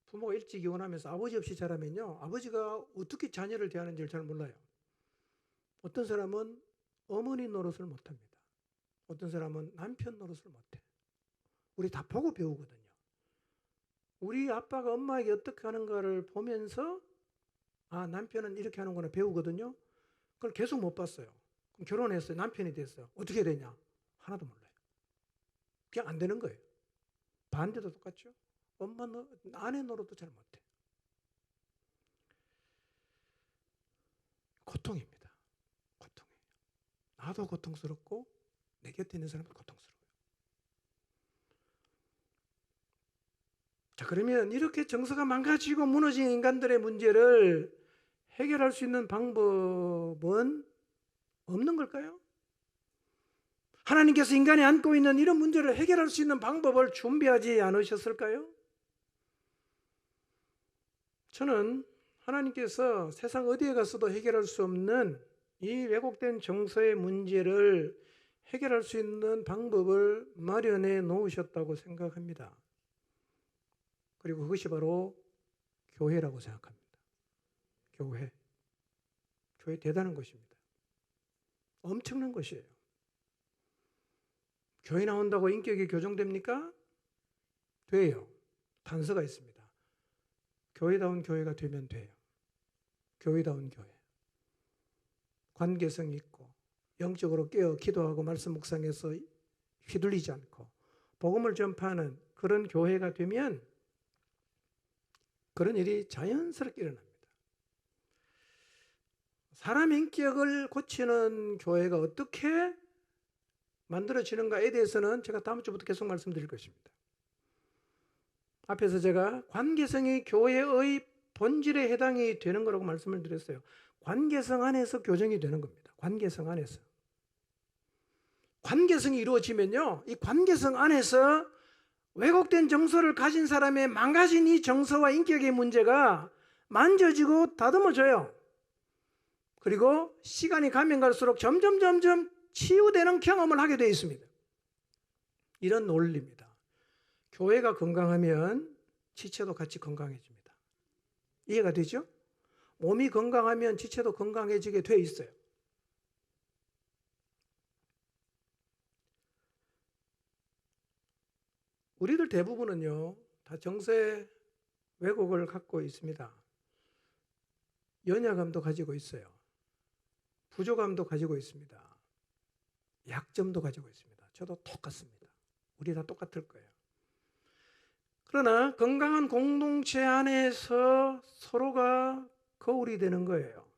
부모가 일찍 이혼하면서 아버지 없이 자라면요, 아버지가 어떻게 자녀를 대하는지를 잘 몰라요. 어떤 사람은 어머니 노릇을 못합니다. 어떤 사람은 남편 노릇을 못해. 우리 다 보고 배우거든요. 우리 아빠가 엄마에게 어떻게 하는가를 보면서 아, 남편은 이렇게 하는구나 배우거든요. 그걸 계속 못 봤어요. 그럼 결혼했어요. 남편이 됐어요. 어떻게 되냐? 하나도 몰라요. 그냥 안 되는 거예요. 반대도 똑같죠. 아내 노릇도 잘 못해. 고통입니다. 고통이에요. 나도 고통스럽고 내 곁에 있는 사람은 고통스러워요. 자, 그러면 이렇게 정서가 망가지고 무너진 인간들의 문제를 해결할 수 있는 방법은 없는 걸까요? 하나님께서 인간이 안고 있는 이런 문제를 해결할 수 있는 방법을 준비하지 않으셨을까요? 저는 하나님께서 세상 어디에 가서도 해결할 수 없는 이 왜곡된 정서의 문제를 해결할 수 있는 방법을 마련해 놓으셨다고 생각합니다. 그리고 그것이 바로 교회라고 생각합니다. 교회. 교회 대단한 것입니다. 엄청난 것이에요. 교회 나온다고 인격이 교정됩니까? 돼요. 단서가 있습니다. 교회다운 교회가 되면 돼요. 교회다운 교회. 관계성 있고 영적으로 깨어 기도하고 말씀 묵상해서 휘둘리지 않고 복음을 전파하는 그런 교회가 되면 그런 일이 자연스럽게 일어납니다. 사람 인격을 고치는 교회가 어떻게 만들어지는가에 대해서는 제가 다음 주부터 계속 말씀드릴 것입니다. 앞에서 제가 관계성이 교회의 본질에 해당이 되는 거라고 말씀을 드렸어요. 관계성 안에서 교정이 되는 겁니다. 관계성 안에서. 관계성이 이루어지면요, 이 관계성 안에서 왜곡된 정서를 가진 사람의 망가진 이 정서와 인격의 문제가 만져지고 다듬어져요. 그리고 시간이 가면 갈수록 점점 치유되는 경험을 하게 되어 있습니다. 이런 논리입니다. 교회가 건강하면 지체도 같이 건강해집니다. 이해가 되죠? 몸이 건강하면 지체도 건강해지게 돼 있어요. 우리들 대부분은요, 다 정서의 왜곡을 갖고 있습니다. 연약함도 가지고 있어요. 부족함도 가지고 있습니다. 약점도 가지고 있습니다. 저도 똑같습니다. 우리 다 똑같을 거예요. 그러나 건강한 공동체 안에서 서로가 거울이 되는 거예요.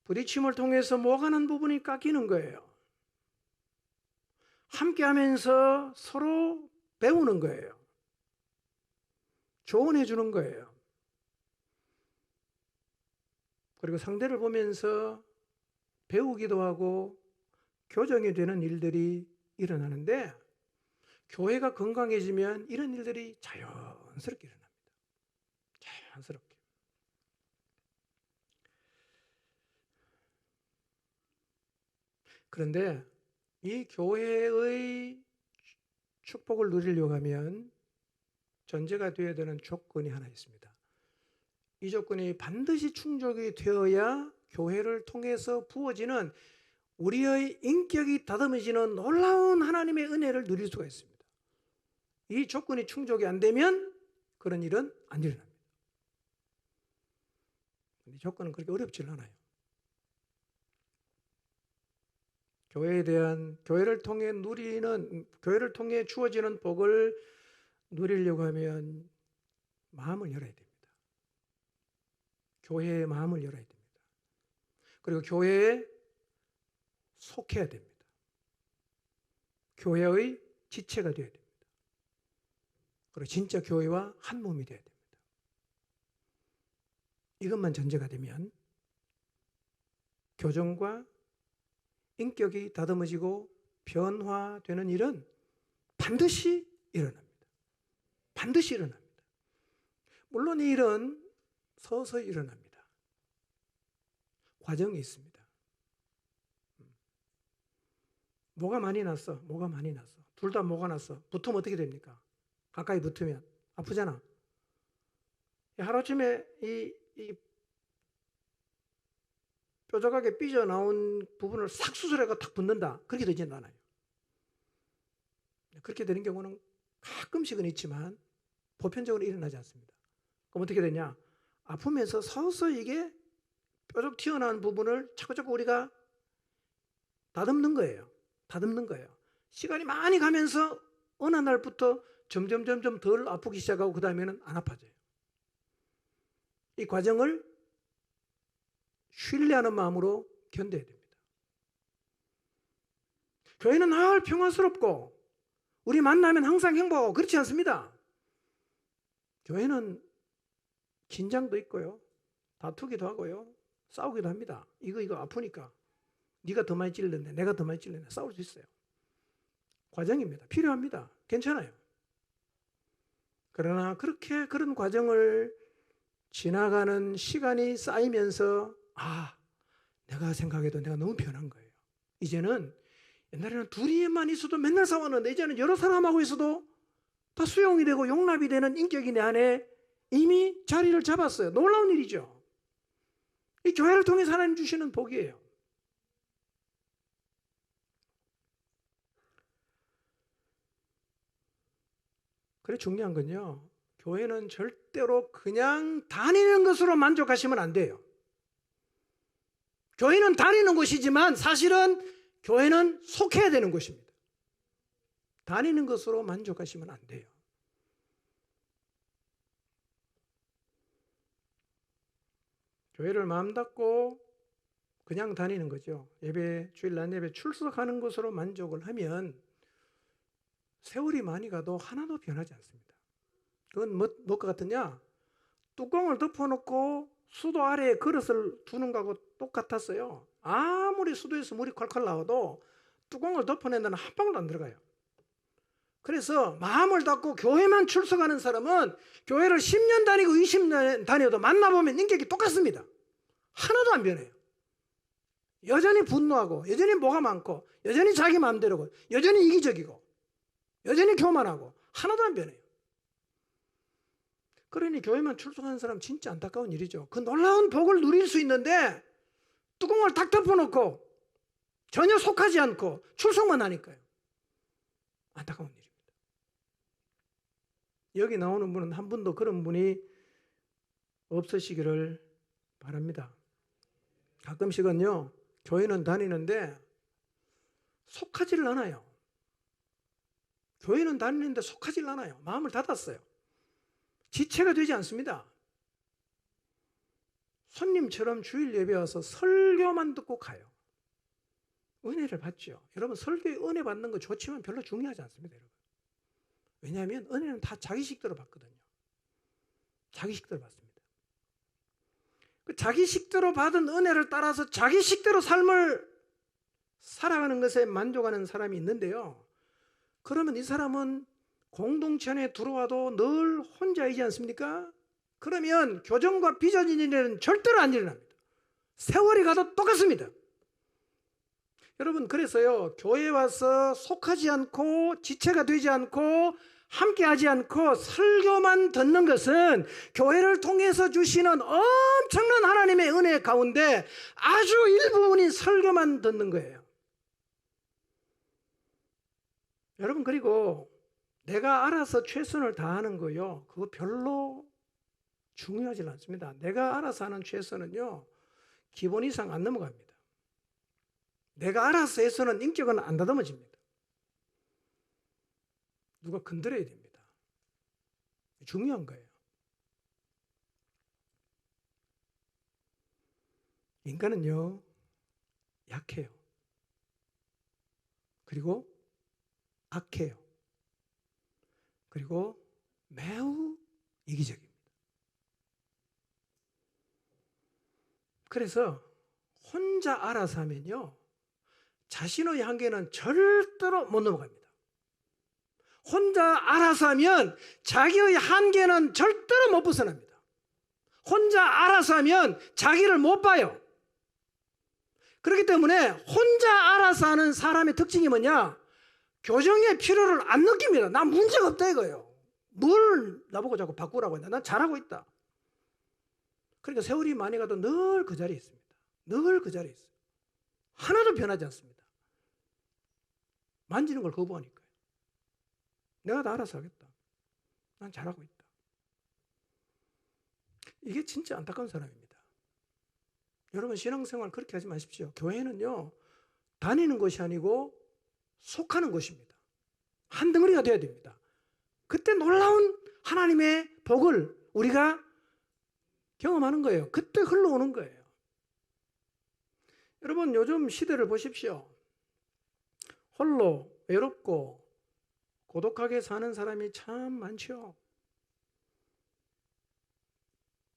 부딪힘을 통해서 모아가는 부분이 깎이는 거예요. 함께 하면서 서로 배우는 거예요. 조언해 주는 거예요. 그리고 상대를 보면서 배우기도 하고 교정이 되는 일들이 일어나는데, 교회가 건강해지면 이런 일들이 자연스럽게 일어납니다. 자연스럽게. 그런데 이 교회의 축복을 누리려고 하면 전제가 되어야 되는 조건이 하나 있습니다. 이 조건이 반드시 충족이 되어야 교회를 통해서 부어지는 우리의 인격이 다듬어지는 놀라운 하나님의 은혜를 누릴 수가 있습니다. 이 조건이 충족이 안 되면 그런 일은 안 일어납니다. 이 조건은 그렇게 어렵지 않아요. 교회에 대한, 교회를 통해 주어지는 복을 누리려고 하면 마음을 열어야 됩니다. 교회의 마음을 열어야 됩니다. 그리고 교회에 속해야 됩니다. 교회의 지체가 되어야 됩니다. 그리고 진짜 교회와 한 몸이 되어야 됩니다. 이것만 전제가 되면 교정과 인격이 다듬어지고 변화되는 일은 반드시 일어납니다. 반드시 일어납니다. 물론 이 일은 서서히 일어납니다. 과정이 있습니다. 뭐가 많이 났어? 뭐가 많이 났어? 둘 다 뭐가 났어? 붙으면 어떻게 됩니까? 가까이 붙으면 아프잖아. 하루아침에 이 뾰족하게 삐져나온 부분을 싹 수술해가 탁 붙는다. 그렇게 되지는 않아요. 그렇게 되는 경우는 가끔씩은 있지만 보편적으로 일어나지 않습니다. 그럼 어떻게 되냐? 아프면서 서서히 이게 뾰족 튀어나온 부분을 자꾸자꾸 우리가 다듬는 거예요. 다듬는 거예요. 시간이 많이 가면서 어느 날부터 점점 덜 아프기 시작하고 그 다음에는 안 아파져요. 이 과정을 신뢰하는 마음으로 견뎌야 됩니다. 교회는 늘 평화스럽고 우리 만나면 항상 행복하고 그렇지 않습니다. 교회는 긴장도 있고요. 다투기도 하고요. 싸우기도 합니다. 이거 아프니까. 네가 더 많이 찔렸네. 내가 더 많이 찔렸네. 싸울 수 있어요. 과정입니다. 필요합니다. 괜찮아요. 그러나 그런 과정을 지나가는 시간이 쌓이면서 내가 생각해도 내가 너무 변한 거예요. 이제는 옛날에는 둘이만 있어도 맨날 싸웠는데 이제는 여러 사람하고 있어도 다 수용이 되고 용납이 되는 인격이 내 안에 이미 자리를 잡았어요. 놀라운 일이죠. 이 교회를 통해서 하나님 주시는 복이에요. 그래 중요한 건요. 교회는 절대로 그냥 다니는 것으로 만족하시면 안 돼요. 교회는 다니는 곳이지만 사실은 교회는 속해야 되는 곳입니다. 다니는 것으로 만족하시면 안 돼요. 교회를 마음 닫고 그냥 다니는 거죠. 예배, 주일 낮 예배 출석하는 것으로 만족을 하면 세월이 많이 가도 하나도 변하지 않습니다. 그건 뭐가 같으냐? 뚜껑을 덮어놓고 수도 아래에 그릇을 두는 거하고 똑같았어요. 아무리 수도에서 물이 콸콸 나와도 뚜껑을 덮어낸 데는 한 방울도 안 들어가요. 그래서 마음을 닫고 교회만 출석하는 사람은 교회를 10년 다니고 20년 다녀도 만나보면 인격이 똑같습니다. 하나도 안 변해요. 여전히 분노하고 여전히 뭐가 많고 여전히 자기 마음대로고 여전히 이기적이고 여전히 교만하고 하나도 안 변해요. 그러니 교회만 출석하는 사람 진짜 안타까운 일이죠. 그 놀라운 복을 누릴 수 있는데 뚜껑을 딱 덮어놓고 전혀 속하지 않고 출석만 하니까요. 안타까운 일입니다. 여기 나오는 분은 한 분도 그런 분이 없으시기를 바랍니다. 가끔씩은요, 교회는 다니는데 속하지를 않아요. 교회는 다니는데 속하지를 않아요. 마음을 닫았어요. 지체가 되지 않습니다. 손님처럼 주일 예배 와서 설교만 듣고 가요. 은혜를 받죠. 여러분 설교에 은혜 받는 거 좋지만 별로 중요하지 않습니다. 여러분. 왜냐하면 은혜는 다 자기식대로 받거든요. 자기식대로 받습니다. 그 자기식대로 받은 은혜를 따라서 자기식대로 삶을 살아가는 것에 만족하는 사람이 있는데요. 그러면 이 사람은 공동체 안에 들어와도 늘 혼자이지 않습니까? 그러면 교정과 비전인 일은 절대로 안 일어납니다. 세월이 가도 똑같습니다. 여러분 그래서요 교회에 와서 속하지 않고 지체가 되지 않고 함께하지 않고 설교만 듣는 것은 교회를 통해서 주시는 엄청난 하나님의 은혜 가운데 아주 일부분인 설교만 듣는 거예요. 여러분 그리고 내가 알아서 최선을 다하는 거요 그거 별로 중요하지 않습니다. 내가 알아서 하는 최선은요 기본 이상 안 넘어갑니다. 내가 알아서 해서는 인격은 안 다듬어집니다. 누가 건드려야 됩니다. 중요한 거예요. 인간은요 약해요. 그리고 악해요. 그리고 매우 이기적입니다. 그래서 혼자 알아서 하면요 자신의 한계는 절대로 못 넘어갑니다. 혼자 알아서 하면 자기의 한계는 절대로 못 벗어납니다. 혼자 알아서 하면 자기를 못 봐요. 그렇기 때문에 혼자 알아서 하는 사람의 특징이 뭐냐? 교정의 필요를 안 느낍니다. 난 문제가 없다 이거예요. 뭘 나보고 자꾸 바꾸라고 했나? 난 잘하고 있다. 그러니까 세월이 많이 가도 늘 그 자리에 있습니다. 늘 그 자리에 있어요. 하나도 변하지 않습니다. 만지는 걸 거부하니까요. 내가 다 알아서 하겠다. 난 잘하고 있다. 이게 진짜 안타까운 사람입니다. 여러분 신앙생활 그렇게 하지 마십시오. 교회는요 다니는 것이 아니고 속하는 것입니다. 한 덩어리가 되어야 됩니다. 그때 놀라운 하나님의 복을 우리가 경험하는 거예요. 그때 흘러오는 거예요. 여러분 요즘 시대를 보십시오. 홀로 외롭고 고독하게 사는 사람이 참 많죠.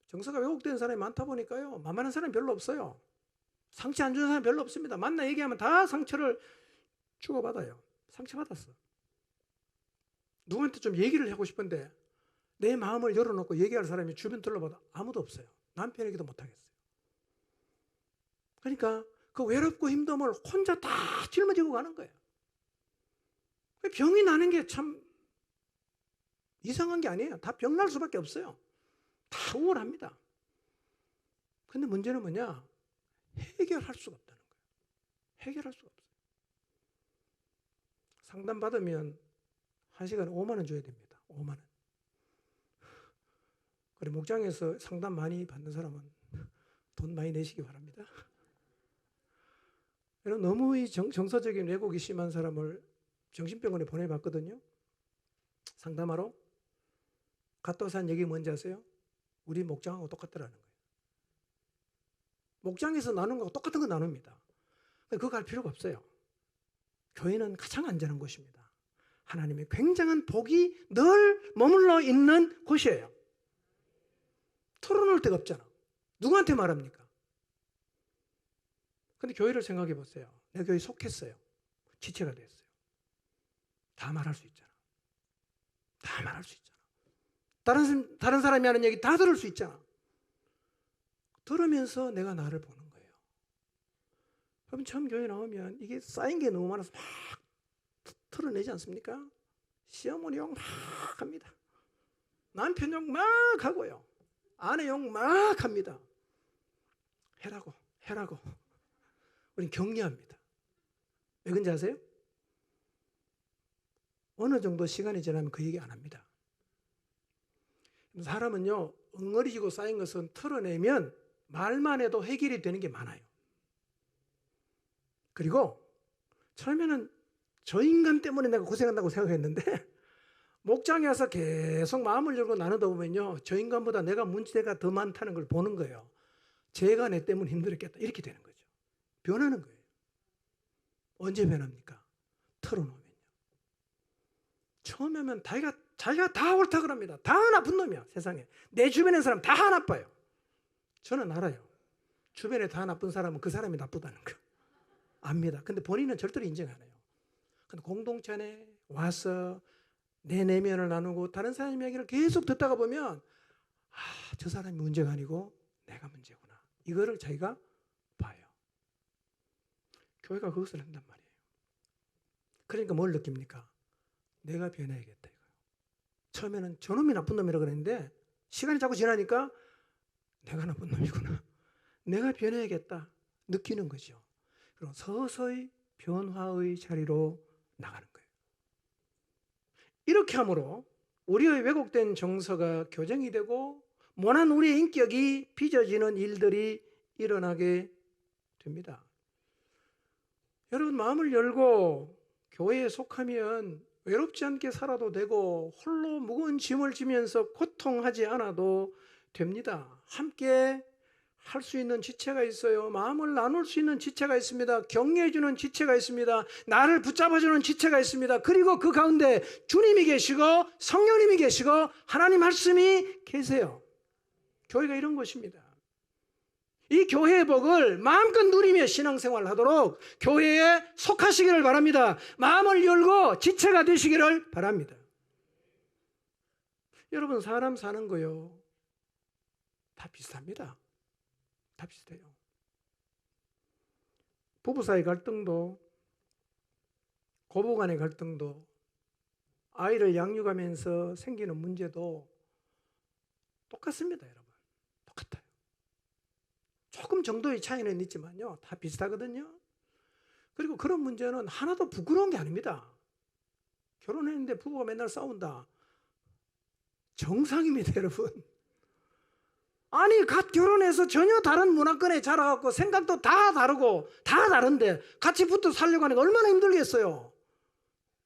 정서가 왜곡된 사람이 많다 보니까요, 만만한 사람이 별로 없어요. 상처 안 주는 사람이 별로 없습니다. 만나 얘기하면 다 상처를 주고받아요. 상처받았어. 누구한테 좀 얘기를 하고 싶은데 내 마음을 열어놓고 얘기할 사람이 주변 둘러봐도 아무도 없어요. 남편에게도 못하겠어요. 그러니까 그 외롭고 힘듦을 혼자 다 짊어지고 가는 거예요. 병이 나는 게 참 이상한 게 아니에요. 다 병날 수밖에 없어요. 다 우울합니다. 근데 문제는 뭐냐? 해결할 수가 없다는 거예요. 해결할 수가 없어요. 상담 받으면 1시간에 5만 원 줘야 됩니다. 5만 원. 그래, 목장에서 상담 많이 받는 사람은 돈 많이 내시기 바랍니다. 너무 정서적인 왜곡이 심한 사람을 정신병원에 보내봤거든요. 상담하러. 갔다 와서 한 얘기 뭔지 아세요? 우리 목장하고 똑같더라는 거예요. 목장에서 나누는 거하고 똑같은 거 나눕니다. 그거 갈 필요가 없어요. 교회는 가장 안전한 곳입니다. 하나님의 굉장한 복이 늘 머물러 있는 곳이에요. 털어놓을 데가 없잖아. 누구한테 말합니까? 근데 교회를 생각해 보세요. 내가 교회에 속했어요. 지체가 됐어요. 다 말할 수 있잖아. 다 말할 수 있잖아. 다른 사람이 하는 얘기 다 들을 수 있잖아. 들으면서 내가 나를 보는 거예요. 여러분 처음 교회 나오면 이게 쌓인 게 너무 많아서 막 털어내지 않습니까? 시어머니 욕 막 합니다. 남편 욕 막 하고요. 아내 욕 막 합니다. 해라고. 우린 격려합니다. 왜 그런지 아세요? 어느 정도 시간이 지나면 그 얘기 안 합니다. 사람은요, 엉거리지고 쌓인 것은 털어내면 말만 해도 해결이 되는 게 많아요. 그리고 처음에는 저 인간 때문에 내가 고생한다고 생각했는데 목장에 와서 계속 마음을 열고 나누다 보면요, 저 인간보다 내가 문제가 더 많다는 걸 보는 거예요. 제가 내 때문에 힘들었겠다 이렇게 되는 거죠. 변하는 거예요. 언제 변합니까? 털어놓으면요. 처음에는 자기가 다 옳다 그럽니다. 다 나쁜 놈이야 세상에. 내 주변의 사람 다 나빠요. 저는 알아요. 주변에 다 나쁜 사람은 그 사람이 나쁘다는 거 압니다. 근데 본인은 절대로 인정 안 해요. 근데 공동체 안에 와서 내 내면을 나누고 다른 사람 이야기를 계속 듣다가 보면 저 사람이 문제가 아니고 내가 문제구나. 이거를 자기가 봐요. 교회가 그것을 한단 말이에요. 그러니까 뭘 느낍니까? 내가 변해야겠다 이거예요. 처음에는 저놈이 나쁜 놈이라고 그랬는데 시간이 자꾸 지나니까 내가 나쁜 놈이구나. 내가 변해야겠다 느끼는 거죠. 그리고 서서히 변화의 자리로 나가는 거예요. 이렇게 함으로 우리의 왜곡된 정서가 교정이 되고 모난 우리의 인격이 빚어지는 일들이 일어나게 됩니다. 여러분 마음을 열고 교회에 속하면 외롭지 않게 살아도 되고 홀로 무거운 짐을 지면서 고통하지 않아도 됩니다. 함께 할 수 있는 지체가 있어요. 마음을 나눌 수 있는 지체가 있습니다. 격려해주는 지체가 있습니다. 나를 붙잡아주는 지체가 있습니다. 그리고 그 가운데 주님이 계시고 성령님이 계시고 하나님 말씀이 계세요. 교회가 이런 것입니다. 이 교회의 복을 마음껏 누리며 신앙생활을 하도록 교회에 속하시기를 바랍니다. 마음을 열고 지체가 되시기를 바랍니다. 여러분 사람 사는 거요 다 비슷합니다. 다 비슷해요. 부부 사이 갈등도 고부간의 갈등도 아이를 양육하면서 생기는 문제도 똑같습니다. 여러분 똑같아요. 조금 정도의 차이는 있지만요 다 비슷하거든요. 그리고 그런 문제는 하나도 부끄러운 게 아닙니다. 결혼했는데 부부가 맨날 싸운다 정상입니다. 여러분 아니 갓 결혼해서 전혀 다른 문화권에 자라갖고 생각도 다 다르고 다 다른데 같이 붙어 살려고 하니까 얼마나 힘들겠어요.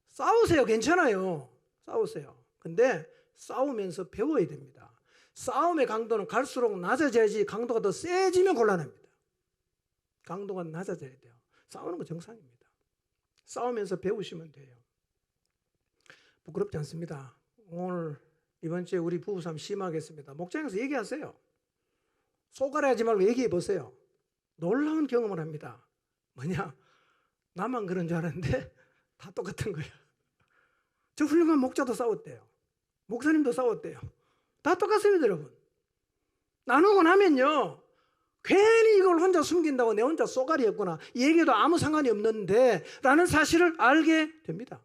싸우세요. 괜찮아요. 싸우세요. 근데 싸우면서 배워야 됩니다. 싸움의 강도는 갈수록 낮아져야지 강도가 더 세지면 곤란합니다. 강도가 낮아져야 돼요. 싸우는 거 정상입니다. 싸우면서 배우시면 돼요. 부끄럽지 않습니다. 오늘 이번 주에 우리 부부싸움 심하겠습니다. 목장에서 얘기하세요. 쏘가리하지 말고 얘기해 보세요. 놀라운 경험을 합니다. 뭐냐? 나만 그런 줄 알았는데 다 똑같은 거예요. 저 훌륭한 목자도 싸웠대요. 목사님도 싸웠대요. 다 똑같습니다, 여러분. 나누고 나면요, 괜히 이걸 혼자 숨긴다고 내 혼자 쏘가리였구나, 이 얘기도 아무 상관이 없는데 라는 사실을 알게 됩니다.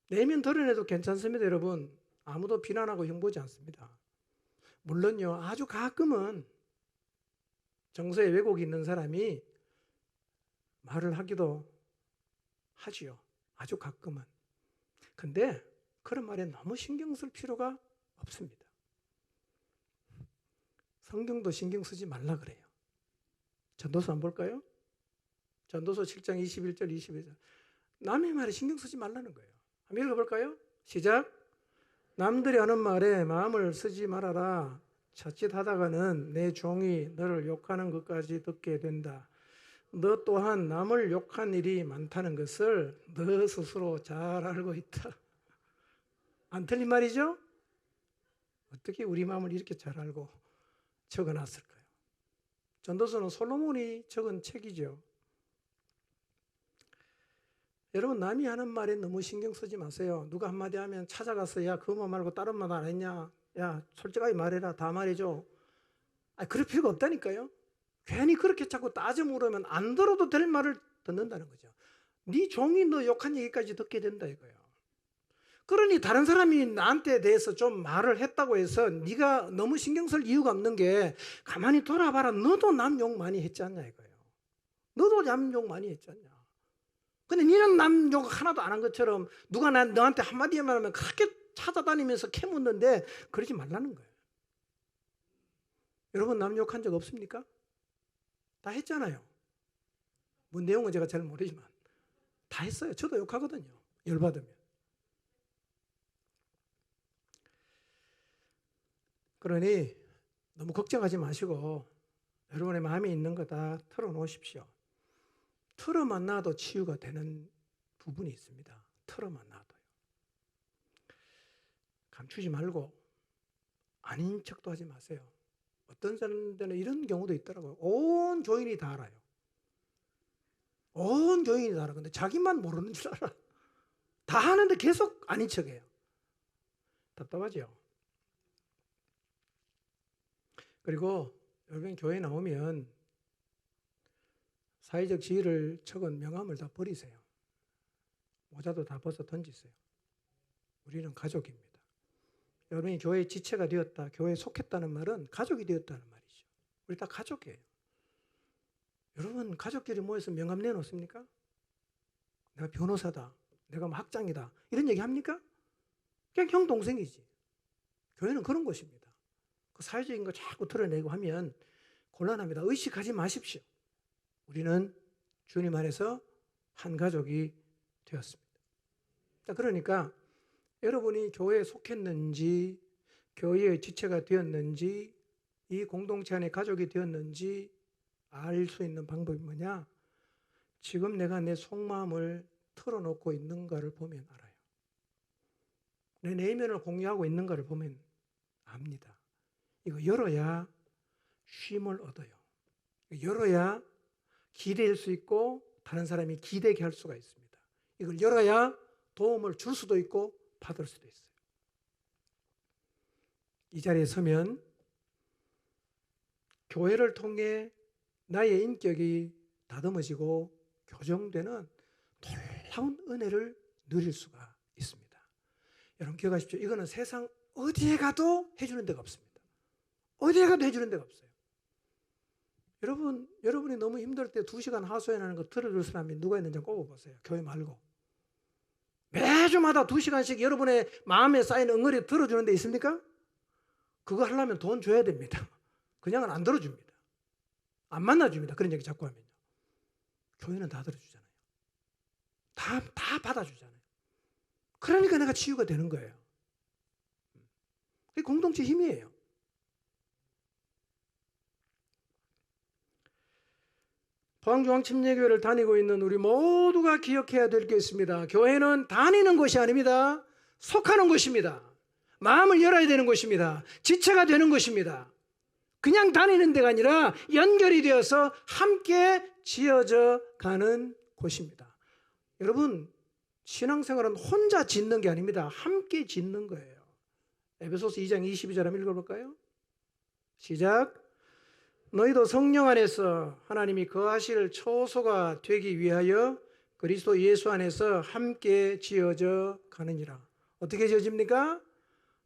내면 드러내도 괜찮습니다, 여러분. 아무도 비난하고 흉보지 않습니다. 물론요, 아주 가끔은 정서에 왜곡이 있는 사람이 말을 하기도 하지요. 아주 가끔은. 근데 그런 말에 너무 신경 쓸 필요가 없습니다. 성경도 신경 쓰지 말라 그래요. 전도서 한번 볼까요? 전도서 7장 21절 22절. 남의 말에 신경 쓰지 말라는 거예요. 한번 읽어볼까요? 시작. 남들이 하는 말에 마음을 쓰지 말아라. 자칫하다가는 내 종이 너를 욕하는 것까지 듣게 된다. 너 또한 남을 욕한 일이 많다는 것을 너 스스로 잘 알고 있다. 안 틀린 말이죠? 어떻게 우리 마음을 이렇게 잘 알고 적어놨을까요? 전도서는 솔로몬이 적은 책이죠. 여러분, 남이 하는 말에 너무 신경 쓰지 마세요. 누가 한마디 하면 찾아가서 야, 그 말 말고 다른 말 안 했냐? 야, 솔직하게 말해라. 다 말해줘. 그럴 필요가 없다니까요. 괜히 그렇게 자꾸 따져 물으면 안 들어도 될 말을 듣는다는 거죠. 네 종이 너 욕한 얘기까지 듣게 된다 이거예요. 그러니 다른 사람이 나한테 대해서 좀 말을 했다고 해서 네가 너무 신경 쓸 이유가 없는 게, 가만히 돌아봐라. 너도 남 욕 많이 했지 않냐 이거예요. 너도 남 욕 많이 했지 않냐. 근데 니는 남 욕 하나도 안 한 것처럼 누가 너한테 한마디만 하면 그렇게 찾아다니면서 캐묻는데 그러지 말라는 거예요. 여러분, 남 욕한 적 없습니까? 다 했잖아요. 뭐 내용은 제가 잘 모르지만 다 했어요. 저도 욕하거든요. 열받으면. 그러니 너무 걱정하지 마시고 여러분의 마음에 있는 거 다 털어놓으십시오. 털어만 놔도 치유가 되는 부분이 있습니다. 털어만 놔도요. 감추지 말고 아닌 척도 하지 마세요. 어떤 사람들은 이런 경우도 있더라고요. 온 교인이 다 알아요. 온 교인이 다 알아. 근데 자기만 모르는 줄 알아. 다 하는데 계속 아닌 척해요. 답답하죠. 그리고 여러분, 교회 나오면 사회적 지위를 적은 명함을 다 버리세요. 모자도 다 벗어 던지세요. 우리는 가족입니다. 여러분이 교회의 지체가 되었다, 교회에 속했다는 말은 가족이 되었다는 말이죠. 우리 다 가족이에요. 여러분, 가족끼리 모여서 명함 내놓습니까? 내가 변호사다, 내가 뭐 학장이다, 이런 얘기 합니까? 그냥 형 동생이지. 교회는 그런 곳입니다. 그 사회적인 거 자꾸 드러내고 하면 곤란합니다. 의식하지 마십시오. 우리는 주님 안에서 한 가족이 되었습니다. 그러니까 여러분이 교회에 속했는지, 교회의 지체가 되었는지, 이 공동체 안에 가족이 되었는지 알 수 있는 방법이 뭐냐? 지금 내가 내 속마음을 털어놓고 있는가를 보면 알아요. 내 내면을 공유하고 있는가를 보면 압니다. 이거 열어야 쉼을 얻어요. 열어야 기댈 수 있고 다른 사람이 기대게 할 수가 있습니다. 이걸 열어야 도움을 줄 수도 있고 받을 수도 있어요. 이 자리에 서면 교회를 통해 나의 인격이 다듬어지고 교정되는 놀라운 은혜를 누릴 수가 있습니다. 여러분 기억하십시오. 이거는 세상 어디에 가도 해주는 데가 없습니다. 어디에 가도 해주는 데가 없어요. 여러분이 너무 힘들 때 2시간 하소연하는 거 들어줄 사람이 누가 있는지 꼽아보세요. 교회 말고. 매주마다 2시간씩 여러분의 마음에 쌓인 응어리 들어주는 데 있습니까? 그거 하려면 돈 줘야 됩니다. 그냥은 안 들어줍니다. 안 만나줍니다. 그런 얘기 자꾸 하면요. 교회는 다 들어주잖아요. 다 받아주잖아요. 그러니까 내가 치유가 되는 거예요. 그게 공동체 힘이에요. 포항중앙침례교회를 다니고 있는 우리 모두가 기억해야 될 게 있습니다. 교회는 다니는 곳이 아닙니다. 속하는 곳입니다. 마음을 열어야 되는 곳입니다. 지체가 되는 곳입니다. 그냥 다니는 데가 아니라 연결이 되어서 함께 지어져 가는 곳입니다. 여러분, 신앙생활은 혼자 짓는 게 아닙니다. 함께 짓는 거예요. 에베소서 2장 22절 한번 읽어볼까요? 시작. 너희도 성령 안에서 하나님이 거하실 처소가 되기 위하여 그리스도 예수 안에서 함께 지어져 가느니라. 어떻게 지어집니까?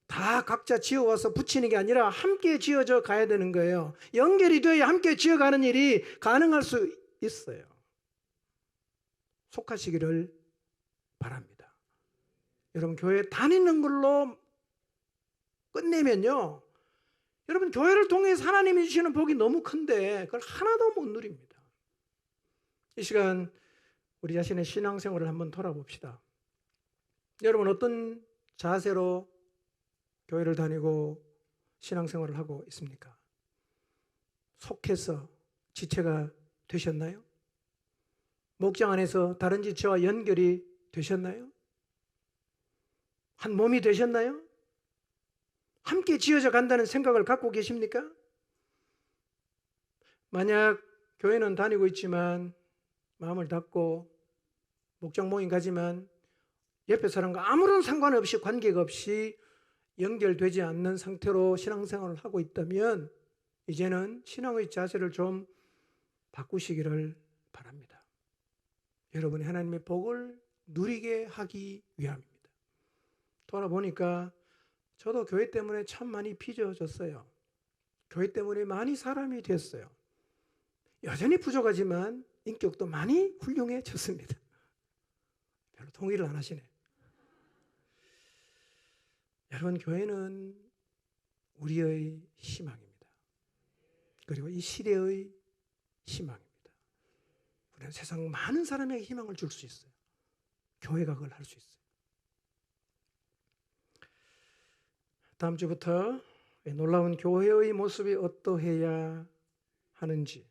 다 각자 지어와서 붙이는 게 아니라 함께 지어져 가야 되는 거예요. 연결이 되어야 함께 지어가는 일이 가능할 수 있어요. 속하시기를 바랍니다. 여러분, 교회 다니는 걸로 끝내면요, 여러분, 교회를 통해서 하나님이 주시는 복이 너무 큰데 그걸 하나도 못 누립니다. 이 시간 우리 자신의 신앙생활을 한번 돌아봅시다. 여러분, 어떤 자세로 교회를 다니고 신앙생활을 하고 있습니까? 속해서 지체가 되셨나요? 목장 안에서 다른 지체와 연결이 되셨나요? 한 몸이 되셨나요? 함께 지어져 간다는 생각을 갖고 계십니까? 만약 교회는 다니고 있지만 마음을 닫고 목장 모임 가지만 옆에 사람과 아무런 상관없이 관계가 없이 연결되지 않는 상태로 신앙생활을 하고 있다면 이제는 신앙의 자세를 좀 바꾸시기를 바랍니다. 여러분이 하나님의 복을 누리게 하기 위함입니다. 돌아보니까 저도 교회 때문에 참 많이 빚어졌어요. 교회 때문에 많이 사람이 됐어요. 여전히 부족하지만 인격도 많이 훌륭해졌습니다. 별로 동의를 안 하시네. 여러분, 교회는 우리의 희망입니다. 그리고 이 시대의 희망입니다. 우리는 세상 많은 사람에게 희망을 줄 수 있어요. 교회가 그걸 할 수 있어요. 다음 주부터 놀라운 교회의 모습이 어떠해야 하는지,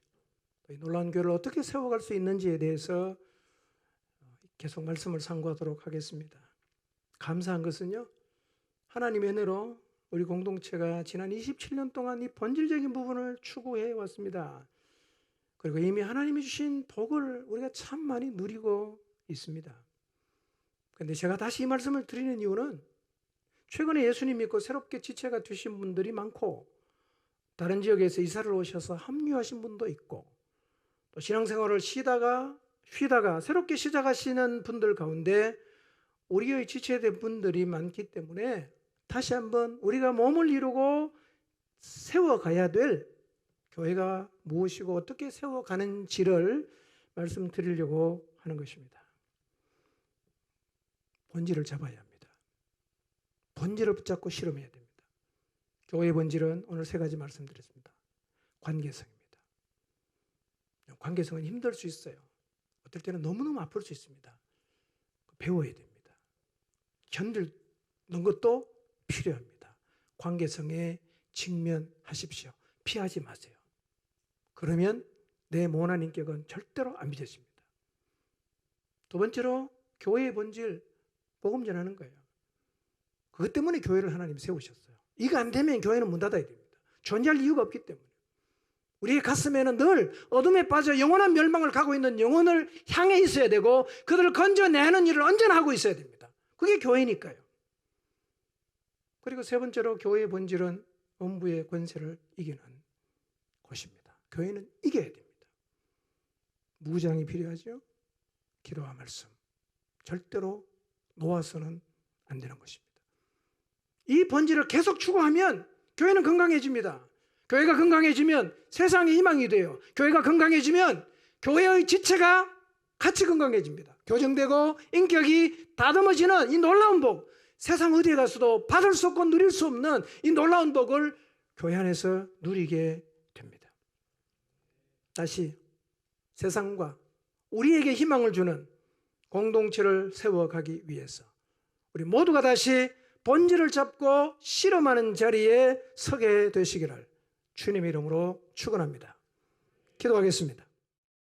놀라운 교회를 어떻게 세워갈 수 있는지에 대해서 계속 말씀을 상고하도록 하겠습니다. 감사한 것은요, 하나님의 은혜로 우리 공동체가 지난 27년 동안 이 본질적인 부분을 추구해 왔습니다. 그리고 이미 하나님이 주신 복을 우리가 참 많이 누리고 있습니다. 그런데 제가 다시 이 말씀을 드리는 이유는 최근에 예수님 믿고 새롭게 지체가 되신 분들이 많고 다른 지역에서 이사를 오셔서 합류하신 분도 있고 또 신앙생활을 쉬다가 새롭게 시작하시는 분들 가운데 우리의 지체된 분들이 많기 때문에 다시 한번 우리가 몸을 이루고 세워가야 될 교회가 무엇이고 어떻게 세워가는지를 말씀드리려고 하는 것입니다. 본질을 잡아야 합니다. 본질을 붙잡고 실험해야 됩니다. 교회의 본질은 오늘 3가지 말씀드렸습니다. 관계성입니다. 관계성은 힘들 수 있어요. 어떨 때는 너무너무 아플 수 있습니다. 배워야 됩니다. 견디는 것도 필요합니다. 관계성에 직면하십시오. 피하지 마세요. 그러면 내 모난 인격은 절대로 안 빚어집니다. 2번째로 교회의 본질, 복음 전하는 거예요. 그것 때문에 교회를 하나님 세우셨어요. 이거 안 되면 교회는 문 닫아야 됩니다. 존재할 이유가 없기 때문에. 우리의 가슴에는 늘 어둠에 빠져 영원한 멸망을 가고 있는 영혼을 향해 있어야 되고 그들을 건져내는 일을 언제나 하고 있어야 됩니다. 그게 교회니까요. 그리고 3번째로 교회의 본질은 음부의 권세를 이기는 곳입니다. 교회는 이겨야 됩니다. 무장이 필요하죠. 기도와 말씀. 절대로 놓아서는 안 되는 것입니다. 이 본질을 계속 추구하면 교회는 건강해집니다. 교회가 건강해지면 세상의 희망이 돼요. 교회가 건강해지면 교회의 지체가 같이 건강해집니다. 교정되고 인격이 다듬어지는 이 놀라운 복, 세상 어디에 가서도 받을 수 없고 누릴 수 없는 이 놀라운 복을 교회 안에서 누리게 됩니다. 다시 세상과 우리에게 희망을 주는 공동체를 세워가기 위해서 우리 모두가 다시 본질을 잡고 실험하는 자리에 서게 되시기를 주님의 이름으로 축원합니다. 기도하겠습니다.